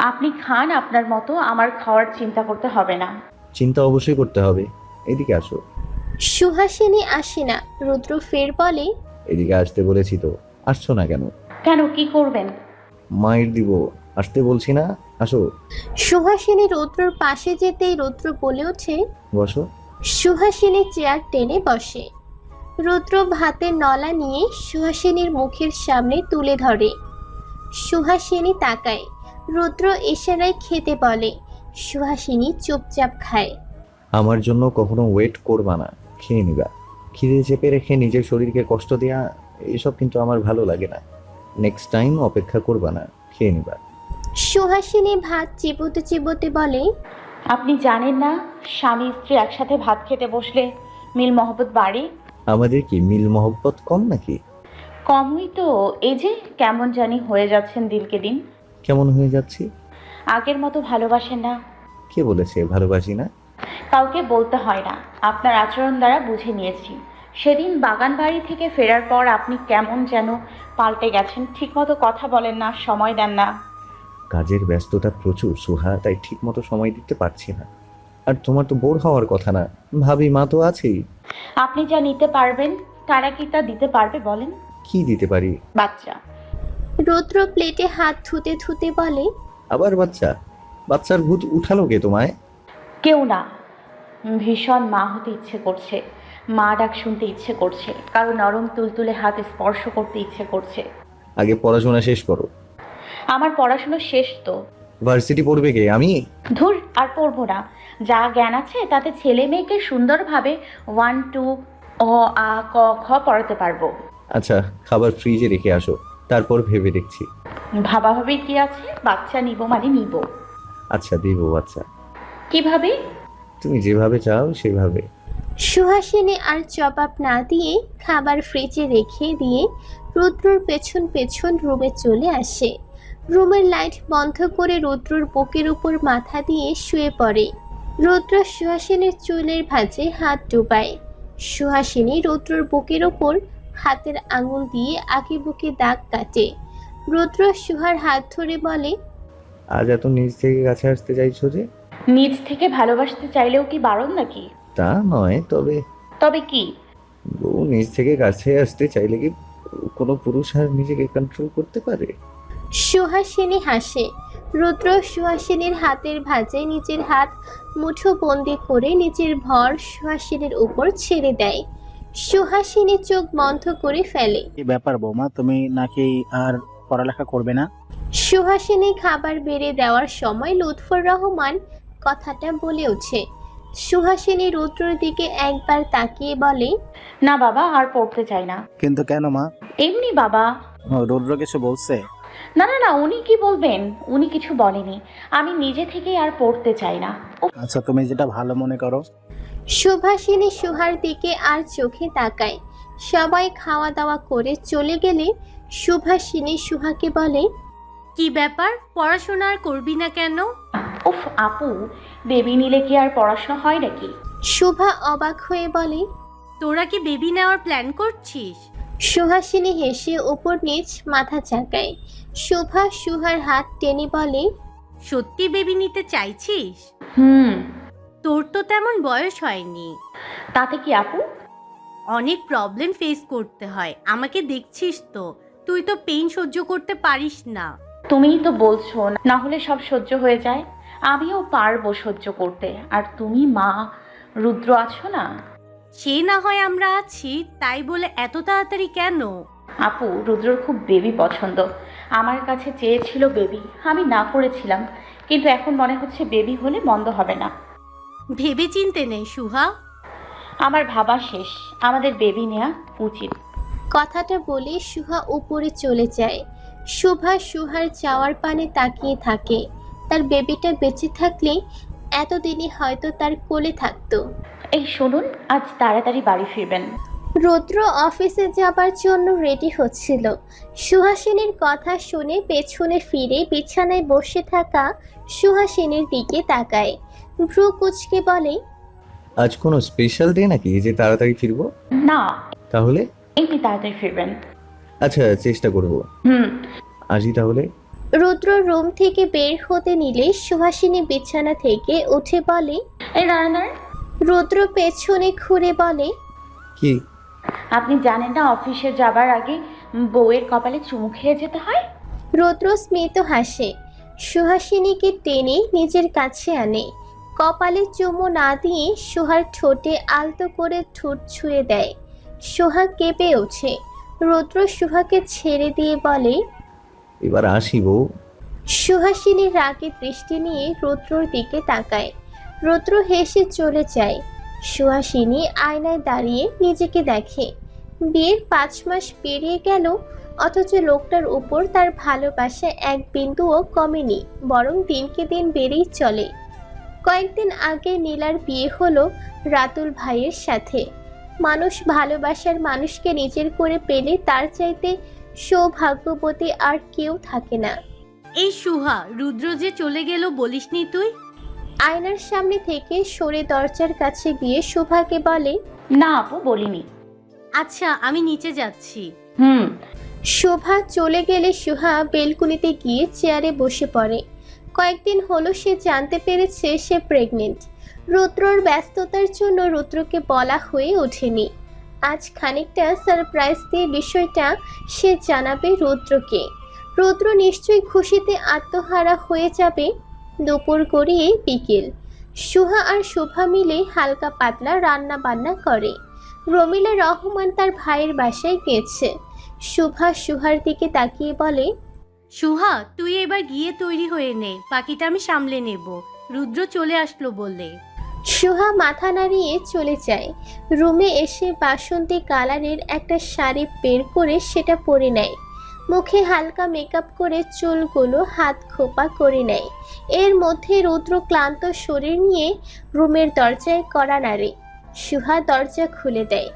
আপনি খান আপনার মতো, আমার খাওয়ার চিন্তা করতে হবে না। চিন্তা অবশ্যই করতে হবে। এদিকে আসো। সুহাসিনী আসে না। রুদ্র ফের বলে, এদিকে আসতে বলেছি তো, আসছো না কেন? কেন, কি করবেন? মায়ের দিব, আসতে বলছি না, আসো। সুহাসিনী রুদ্রর পাশে যেতেই রুদ্র বলে ওঠে, বসো। সুহাসিনী চেয়ার টেনে বসে। রুদ্র ভাতের নলা নিয়ে সুহাসিনীর মুখের সামনে তুলে ধরে। সুহাসিনী তাকায়। রুদ্র ইশারায় খেতে বলে। সুহাসিনী চুপচাপ খায়। আমার জন্য কখনো ওয়েট করবা না, খেয়ে নিবা। খিদে চেপে রেখে নিজের শরীরকে কষ্ট দেয়া এসব কিন্তু আমার ভালো লাগে না। নেক্সট টাইম অপেক্ষা করবা না, খেয়ে নিবা। সুহাসিনী ভাত চিবোতে চিবোতে বলে, আপনি জানেন না স্বামী স্ত্রী একসাথে ভাত খেতে বসলে মিল মহব্বত বাড়ে? আমাদের কি মিল মহব্বত কম নাকি? কমই তো। এই যে কেমন জানি হয়ে যাচ্ছেন দিনকে দিন। কেমন হয়ে যাচ্ছি? আগের মতো ভালোবাসেন না। কে বলেছে ভালোবাসি না? কাউকে বলতে হয় না, আপনার আচরণ দ্বারা বুঝে নিয়েছি। সেদিন বাগান বাড়ি থেকে ফেরার পর আপনি কেমন যেন পাল্টে গেছেন। ঠিকমতো কথা বলেন না, সময় দেন না। কাজের ব্যস্ততা প্রচুর সুহা, তাই ঠিক মতো সময় দিতে পারছি না। আর তোমার তো বোর হওয়ার কথা না, ভাবি মা তো আছেই। আপনি যা নিতে পারবেন তারা কি তা দিতে পারবে বলেন? কি দিতে পারি? বাচ্চা। রুদ্র প্লেটে হাত ধুতে ধুতে বলে, আবার বাচ্চা? বাচ্চার ভূত উঠালো কে তোমায়? কেউ না। ভীষণ মা হতে ইচ্ছে করছে, মা ডাক শুনতে ইচ্ছে করছে, কারো নরম তুলতুলে হাত স্পর্শ করতে ইচ্ছে করছে। আগে পড়াশোনা শেষ করো। আমার পড়াশুনো শেষ তো। ভার্সিটি পড়বে কে, আমি? ধুর, আর পড়বো না। যা জ্ঞান আছে তাতে ছেলে মেয়েকে সুন্দরভাবে 1 2 অ আ ক খ পড়াতে পারবো। আচ্ছা, খাবার ফ্রিজে রেখে আসো, তারপর ভেবে দেখছি। ভাবাভাবি কি আছে? বাচ্চা নিব মানে নিব। আচ্ছা দিব বাচ্চা। কিভাবে? তুমি যেভাবে চাও সেভাবে। সুহাসিনী আর জবাব না দিয়ে খাবার ফ্রিজে রেখে দিয়ে রুদ্রর পেছন পেছন রুমে চলে আসে। রুমের লাইট বন্ধ করে রুদ্রর বুকের উপর মাথা দিয়ে শুয়ে পড়ে। রুদ্র সুহাসিনীর চুলের ভাঁজে হাত ডুবায়। সুহাসিনী রুদ্রর বুকের উপর হাতের আঙুল দিয়ে আগে বুকে দাগ কাটে। রুদ্র সুহার হাত ধরে বলে, আজ এত নিজ থেকে কাছে আসতে চাইছো যে? নিজ থেকে ভালোবাসতে চাইলেও কি বারণ নাকি? তা নয়, তবে তবে কি? বউ নিজ থেকে কাছে আসতে চাইলে কি কোনো পুরুষ আর নিজেকে কন্ট্রোল করতে পারে? সুহাসিনী হাসে। রুদ্র সুহাসিনীর হাতের ভাঁজে নিজের হাত মুঠো বন্দি করে নিজের ভর সুহাসিনীর উপর ছেড়ে দেয়। সুহাসিনী চোখ বন্ধ করে ফেলে। কি ব্যাপার বৌমা, তুমি নাকি আর পড়ালেখা করবে না? সুহাসিনী খাবার বেড়ে দেওয়ার সময় লুৎফর রহমান কথাটা বলে ওঠে। সুহাসিনী রুদ্রর দিকে একবার তাকিয়ে বলে, না বাবা, আর পড়তে চাই না। কিন্তু কেন মা? এমনি বাবা। রুদ্র কিছু বলছে? না না না, উনি কি বলবেন, উনি কিছু বলেনি। আমি নিজে থেকেই আর পড়তে চাই না। আচ্ছা, তুমি যেটা ভালো মনে করো। সুভাষিনী সুহার দিকে আর চোখে তাকায়। সবাই খাওয়া দাওয়া করে চলে গেলে সুভাষিনী সুহাকে বলে, কি ব্যাপার, পড়াশোনা আর করবি না কেন? উফ আপু, বেবি নিলে কি আর পড়াশোনা হয় নাকি? সুভা অবাক হয়ে বলে, তোরা কি বেবি নেওয়ার প্ল্যান করছিস? সুহাসিনী হেসে উপর নিচ মাথা চাকায়। সুভা সুহার হাত টেনে বলে, সত্যি বেবি নিতে চাইছিস? হুম। তোর তো তেমন বয়স হয়নি। তাতে কি আপু? অনেক প্রবলেম ফেস করতে হয়, আমাকে দেখছিস তো, তুই তো পেইন সহ্য করতে পারিস না। তুমিই তো বলছো না হলে সব সহ্য হয়ে যায়। আমিও পারবো সহ্য করতে। আর তুমি মা রুদ্র আছো না? সে না হয় আমরা আছি, তাই বলে এত তাড়াতাড়ি কেন? আপু, রুদ্রর খুব বেবি পছন্দ। আমার কাছে চেয়েছিল বেবি, আমি না করেছিলাম। কিন্তু এখন মনে হচ্ছে বেবি হলে মন্দ হবে না। ভেবে চিনতে নেই সুহা। আমার ভাবা শেষ, আমাদের বেবি নেওয়া উচিত। কথাটা বলে সুহা উপরে চলে যায়। সুভা সুহার চাওয়ার পানে তাকিয়ে থাকে। তার বেবিটা বেঁচে থাকলে এতদিনে হয়তো তার কোলে থাকতো। এই শুনুন, আজ তাড়াতাড়ি বাড়ি ফিরবেন। রুদ্র অফিসে যাবার জন্য রেডি হচ্ছিল। সুহাসিনীর কথা শুনে পেছনে ফিরে বিছানায় বসে থাকা সুহাসিনীর দিকে তাকায়। ভ্রু কুঁচকে বলে, আজ কোনো স্পেশাল ডে নাকি যে তাড়াতাড়ি ফিরবো? না, তাহলে এমনি তাড়াতাড়ি ফিরবেন। আচ্ছা, চেষ্টা করব। আজই তাহলে। রুদ্র রুম থেকে বের হতে নিলে সুহাসিনী বিছানা থেকে উঠে বলে, এই দাঁড়ান। রুদ্র পেছনে ঘুরে বলে, কি? আপনি জানেন না অফিসে যাবার আগে বউয়ের কপালে চুমু খেয়ে যেতে হয়? রুদ্র স্মিত হাসে। সুহাসিনীকে টেনে নিজের কাছে আনে। কপালে চুমু না দিয়ে সোহার ঠোঁটে আলতো করে ঠোঁট ছুঁয়ে দেয়। সোহা কেঁপে ওঠে। রুদ্র সুহাকে ছেড়ে দিয়ে বলে, এবার আসি বউ। সুহাসিনী রাগে দৃষ্টি নিয়ে রুদ্রর দিকে তাকায়। রুদ্র হেসে চলে যায়। সুহাসিনী আয়নায় দাঁড়িয়ে নিজেকে দেখে। বিয়ের 5 মাস পেরিয়ে গেল, অথচ লোকটার উপর তার ভালোবাসা এক বিন্দুও কমেনি, বরং দিনকে দিন বেড়েই চলে। কয়েকদিন আগে নীলার বিয়ে হলো রাতুল ভাইয়ের সাথে। মানুষ ভালোবাসার মানুষকে নিজের করে পেলে তার চাইতে সৌভাগ্যবতী আর কেউ থাকে না। এই সুহা, রুদ্র যে চলে গেল বলিসনি তুই? আয়নার সামনে থেকে সরে দরজার কাছে গিয়ে শোভাকে বলে, না আপু, বলিনি। আচ্ছা, আমি নিচে যাচ্ছি। শোভা চলে গেলে সুহা বেলকুনিতে গিয়ে চেয়ারে বসে পড়ে। কয়েকদিন হলো সে জানতে পেরেছে সে প্রেগনেন্ট। রুদ্রর ব্যস্ততার জন্য রুদ্রকে বলা হয়ে ওঠেনি। আজ খানিকটা সারপ্রাইজ দিয়ে বিষয়টা সে জানাবে রুদ্রকে। রুদ্র নিশ্চয়ই খুশিতে আত্মহারা হয়ে যাবে। দুপুর গড়িয়ে বিকেল। সুহা আর শোভা মিলে হালকা পাতলা রান্না বান্না করে। রমিলা রহমান তার ভাইয়ের বাসায় গেছে। সুভা সুহার দিকে তাকিয়ে বলে, সুহা, তুই এবার গিয়ে তৈরি হয়ে নে, বাকিটা আমি সামলে নেব। রুদ্র চলে আসলো বলে। সুহা মাথা নাড়িয়ে চলে যায়। রুমে এসে বাসন্তী কালারের একটা শাড়ি বের করে সেটা পরে নেয়। মুখে হালকা মেকআপ করে চুলগুলো হাত খোপা করে নেয়। এর মধ্যে রুদ্র ক্লান্ত শরীর নিয়ে রুমের দরজায় কড়া নাড়ে। সুহা দরজা খুলে দেয়।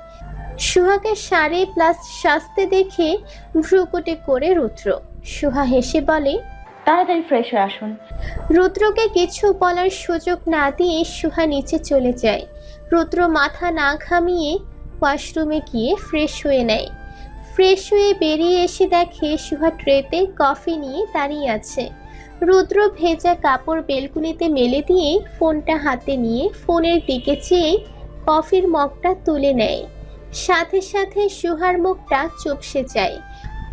সুহাকে শাড়ি প্লাস সাজতে দেখে ভ্রুকুটি করে রুদ্র। সুহা হেসে বলে, তাড়াতাড়ি ফ্রেশ হয়ে আসুন। রুদ্রকে কিছু বলার সুযোগ না দিয়ে সুহা নিচে চলে যায়। রুদ্র মাথা না ঘামিয়ে ওয়াশরুমে গিয়ে ফ্রেশ হয়ে নেয়। ফ্রেশ হয়ে বেরিয়ে এসে দেখে সুহা ট্রেতে কফি নিয়ে দাঁড়িয়ে আছে। রুদ্র ভেজা কাপড় বেলকুনিতে মেলে দিয়ে ফোনটা হাতে নিয়ে ফোনের দিকে চেয়ে কফির মগটা তুলে নেয়। সাথে সাথে সুহার মুখটা চুপসে যায়।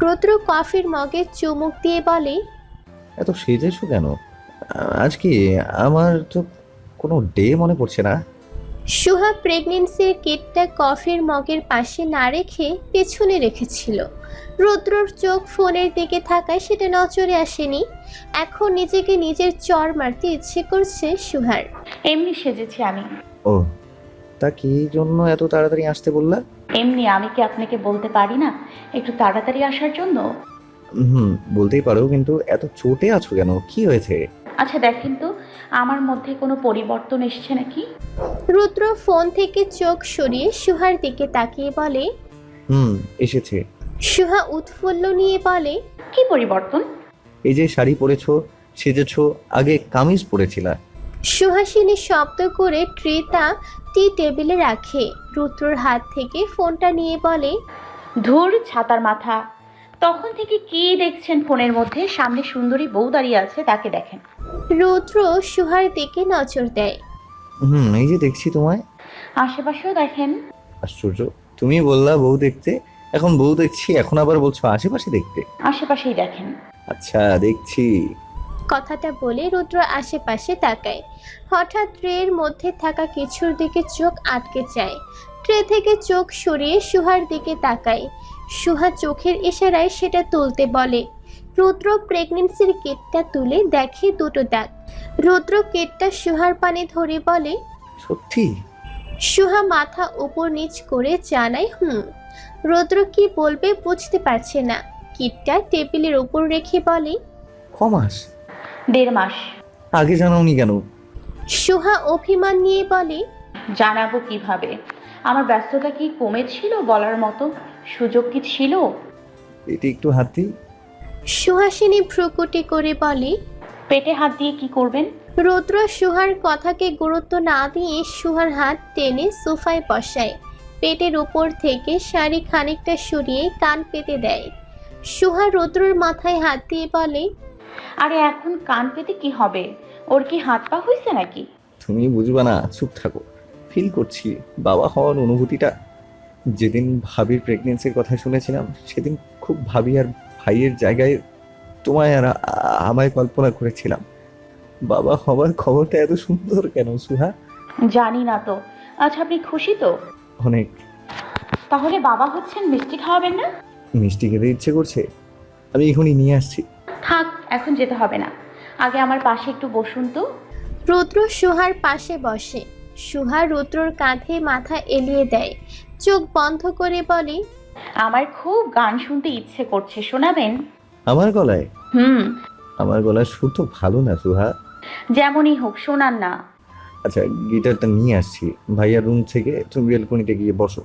রুদ্র কফির মগে চুমুক দিয়ে বলে, এত সেজেছো কেন? আজ কি? আমার তো কোনো ডে মনে পড়ছে না। সুহা প্রেগনেন্সির কিটটা কফির মগের পাশে না রেখে পেছনে রেখেছিল। রুদ্রর চোখ ফোনের দিকে থাকায় সেটা নজরে আসেনি। এখন নিজেকে নিজের চর মারতে ইচ্ছে করছে সুহার। এমনি সেজেছি আমি। ও, তা কি জন্য এত তাড়াতাড়ি আসতে বললা? এমনি, আমি কি আপনাকে বলতে পারি না একটু তাড়াতাড়ি আসার জন্য? হুম, বলতেই পারো, কিন্তু এত চোটে আছো কেন? কি হয়েছে? আচ্ছা দেখেন তো, আমার মধ্যে কোনো পরিবর্তন এসছে নাকি? রুদ্র ফোন থেকে চোখ সরিয়ে সুহার দিকে তাকিয়ে বলে। এসেছে। সুহা উৎফুল্ল নিয়ে বলে, কি পরিবর্তন? এই যে শাড়ি পরেছো, সেজেছো, আগে কামিজ পরেছিলা। সুহাসিনী শব্দ করে ট্রেটা টি টেবিলে রাখে। রুদ্রর হাত থেকে ফোনটা নিয়ে বলে, ধুর ছাতার মাথা, তখন থেকে কি দেখছেন ফোনের মধ্যে? সামনে সুন্দরী বউ দাঁড়িয়ে আছে, তাকে দেখেন। রুদ্র সুহার দিকে নজর দেয়। এই যে দেখছি তোমায়। আশেপাশেও দেখেন। আশ্চর্য, তুমি বললা বউ দেখতে, এখন বউ দেখছি, এখন আবার বলছো আশেপাশে দেখতে। আশেপাশেই দেখেন। আচ্ছা, দেখছি। কথাটা বলে রুদ্র আশেপাশে তাকায়। হঠাৎ ট্রের মধ্যে থাকা কিছুর দিকে চোখ আটকে যায়। ট্রে থেকে চোখ সরিয়ে সুহার দিকে তাকায়। সুহা চোখের ইশারায় সেটা তুলতে বলে। রুদ্র প্রেগনেন্সির কিটটা তুলে দেখে দুটো দাগ। রুদ্র কিটটা সুহার পানে ধরে বলে, সত্যি? সুহা মাথা উপর নিচ করে জানায় রুদ্র কি বলবে বুঝতে পারছে না। কিটটা টেবিলের উপর রেখে বলে, কমাস? 1.5 মাস। আগে জানাওনি কেন? সুহা অভিমান নিয়ে বলে, জানাবো কিভাবে? আমার ব্যস্ততা কি কমেছিল? বলার মতো সুযোগ কি ছিল? এটি একটু হাতি। সুহাসিনী ভ্রুকুটি করে বলে, পেটে হাত দিয়ে কি করবেন? রুদ্র সুহার কথাকে গুরুত্ব না দিয়ে সুহার হাত টেনে সোফায় বসায়। পেটের উপর থেকে শাড়ি খানিকটা সরিয়ে কান পেতে দেয়। সুহা রুদ্রর মাথায় হাত দিয়ে বলে, আরে এখন কান পেতে কি হবে? ওর কি হাত পা হয়েছে নাকি? তুমি বুঝবা না, চুপ থাকো। ফিল করছি বাবা হওয়ার অনুভূতিটা। যেদিন ভাবির প্রেগনেন্সির কথা শুনেছিলাম, সেদিন খুব ভাবি আর ভাইয়ের জায়গায় তোমায় আর আমায় কল্পনা করেছিলাম। বাবা হওয়ার খবরটা এত সুন্দর কেন সুহা? জানি না তো। আচ্ছা আপনি খুশি তো? অনেক। তাহলে বাবা হচ্ছেন, মিষ্টি খাওয়াবেন না? মিষ্টি খেতে ইচ্ছে করছে, আমি এখনই নিয়ে আসছি। থাক, এখন যেতে হবে না, আগে আমার পাশে একটু বসুন তো। রুদ্র সুহার পাশে বসে। সুহা রুদ্রর কাঁধে মাথা এলিয়ে দেয়। চোখ বন্ধ করে বলে, আমার খুব গান শুনতে ইচ্ছে করছে, শোনাবেন? আমার গলায়? আমার গলার সুর তো ভালো না সুহা। যেমনই হোক, শোনান না। আচ্ছা, গিটারটা নিয়ে আসছি। ভাইয়ার রুম থেকে তুমি বেলকনিতে গিয়ে বসো।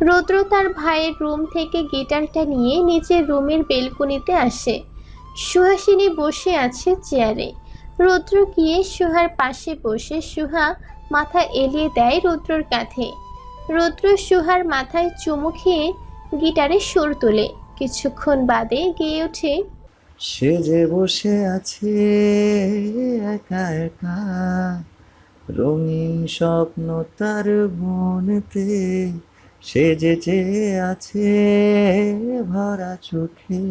রুদ্র তার ভাইয়ের রুম থেকে গিটারটা নিয়ে নিজের রুমের বেলকনিতে আসে। সুহাসিনী বসে আছে চেয়ারে। রুদ্র গিয়ে সুহার পাশে বসে সুহা মাথা এলিয়ে দেয় রুদ্রর কাঁধে। রুদ্র সুহার মাথায় চুমু খেয়ে গিটারে সুর তোলে। কিছুক্ষণ বাদে গেয়ে ওঠে, সে যে বসে আছে একা একা, রঙিন স্বপ্ন তার মনেতে, সে যে চেয়ে আছে ভরা চোখে,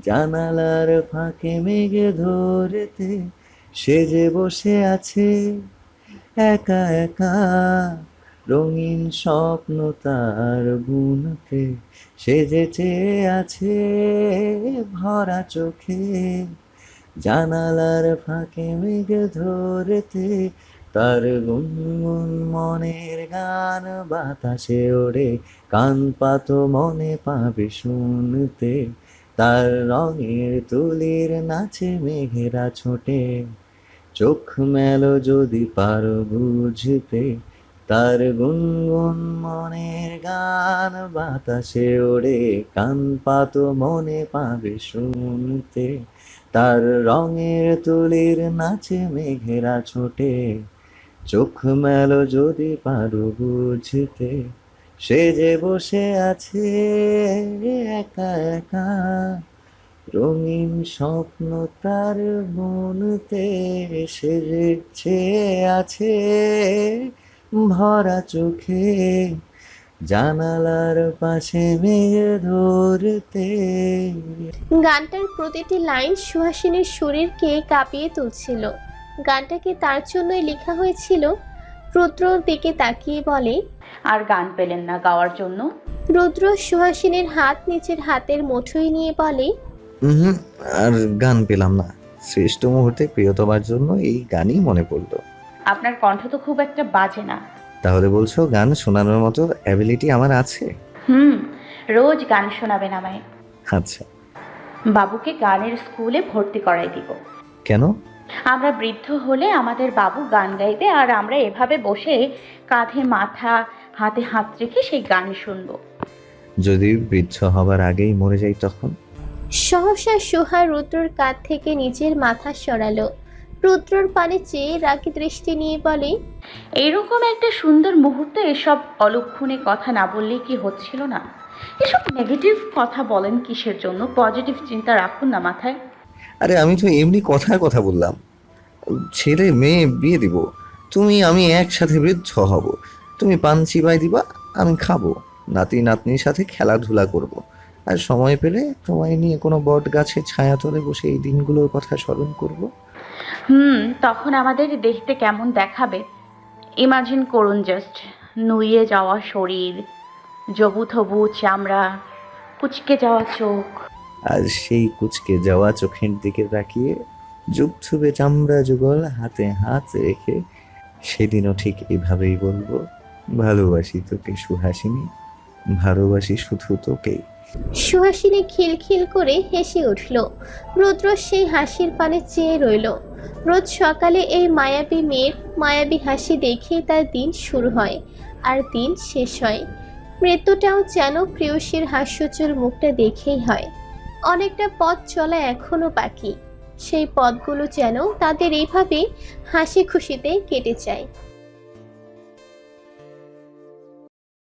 জানালার ফাঁকে মেঘে ধরেতে, সে যে বসে আছে একা একা, রঙিন স্বপ্ন তার বুনতে, সে যে চেয়ে আছে ভরা চোখে, জানালার ফাঁকে মেঘে ধরেতে, তার গুনগুন মনের গান বাতাসে ওড়ে, কান পাতো মনে পাবে শুনতে, তার রঙের তুলির নাচে মেঘেরা ছোটে, চোখ মেলো যদি পারো বুঝতে, তার গুনগুন মনের গান বাতাসে ওড়ে, কান পাতো মনে পাবে শুনতে, তার রঙের তুলির নাচে মেঘেরা ছোটে, চোখ মেলো যদি পারো বুঝতে, সে যে বসে আছে একা একা, রঙিন স্বপ্ন তার মনতে, সে যে চেয়ে আছে ভরা চোখে, জানালার পাশে মেঘ ধরতে। গানটার প্রতিটি লাইন সুহাসিনীর শরীরকে কাঁপিয়ে তুলছিল। গানটাকে তার জন্যই লেখা হয়েছিল। রুদ্রর দিকে তাকিয়ে বলে, আর গান পেলেন না গাওয়ার জন্য? রুদ্র সুহাসিনীর হাত নিচের হাতের মুঠোয় নিয়ে বলে, হুম, আর গান পেলাম না। শ্রেষ্ঠ মুহূর্তে প্রিয়তমার জন্য এই গানই মনে পড়লো। আপনার কণ্ঠ তো খুব একটা বাজে না। তাহলে বলছো গান শোনানোর মতো অ্যাবিলিটি আমার আছে? রোজ গান শোনাবেন আমায়। আচ্ছা। বাবুকে গানের স্কুলে ভর্তি করাই দিব। কেন? আমরা বৃদ্ধ হলে আমাদের বাবু গান গাইবে, আর আমরা এভাবে বসে কাঁধে মাথা হাতে হাত রেখে সেই গান শুনবো। যদি বৃদ্ধ হবার আগেই মরে যাই তখন? সহসা সোহা রুদ্রর কাঁধ থেকে নিজের মাথা সরালো। রুদ্রর পানে চেয়ে রাগী দৃষ্টি নিয়ে বলে, এইরকম একটা সুন্দর মুহূর্তে এসব অলক্ষণে কথা না বললেই কি হচ্ছিল না? এসব নেগেটিভ কথা বলেন কিসের জন্য? পজিটিভ চিন্তা রাখুন না মাথায়। আরে আমি তো এমনি কথার কথা বললাম। ছেলে মেয়ে বিয়ে দিব, তুমি আমি একসাথে বৃদ্ধ হব। তুমি পান চিবাই দিবা, আমি খাবো, নাতি নাতনির সাথে খেলাধুলা করব। আর সময় পেলে তোমায় নিয়ে কোনো বট গাছের ছায়াতলে বসে এই দিনগুলোর কথা স্মরণ করব। তখন আমাদের দেখতে কেমন দেখাবে ইমাজিন করুন জাস্ট। নুয়ে যাওয়া শরীর, জবুথবু চামড়া, কুচকে যাওয়া চোখ। আর সেই কুচকে যাওয়া চোখের দিকে তাকিয়ে যুগছুবে চামড়া যুগল হাতে হাত রেখে সেদিনও ঠিক এভাবেই বলবো, ভালোবাসি তোকে সুহাসিনী, ভালোবাসি শুধু তোকেই। সুহাসিনী খিলখিল করে হেসে উঠল। রুদ্র সেই হাসির পানে চেয়ে রইল। রোজ সকালে এই মায়াবী মেয়ের মায়াবী হাসি দেখেই তার দিন শুরু হয় আর দিন শেষ হয়। মৃত্যুটাও যেন প্রেয়সীর হাস্যোজ্জ্বল মুখটা দেখেই হয়। অনেকটা পথ চলা এখনো বাকি। সেই পথগুলো যেন তাদের এইভাবে হাসি খুশিতে কেটে যায়।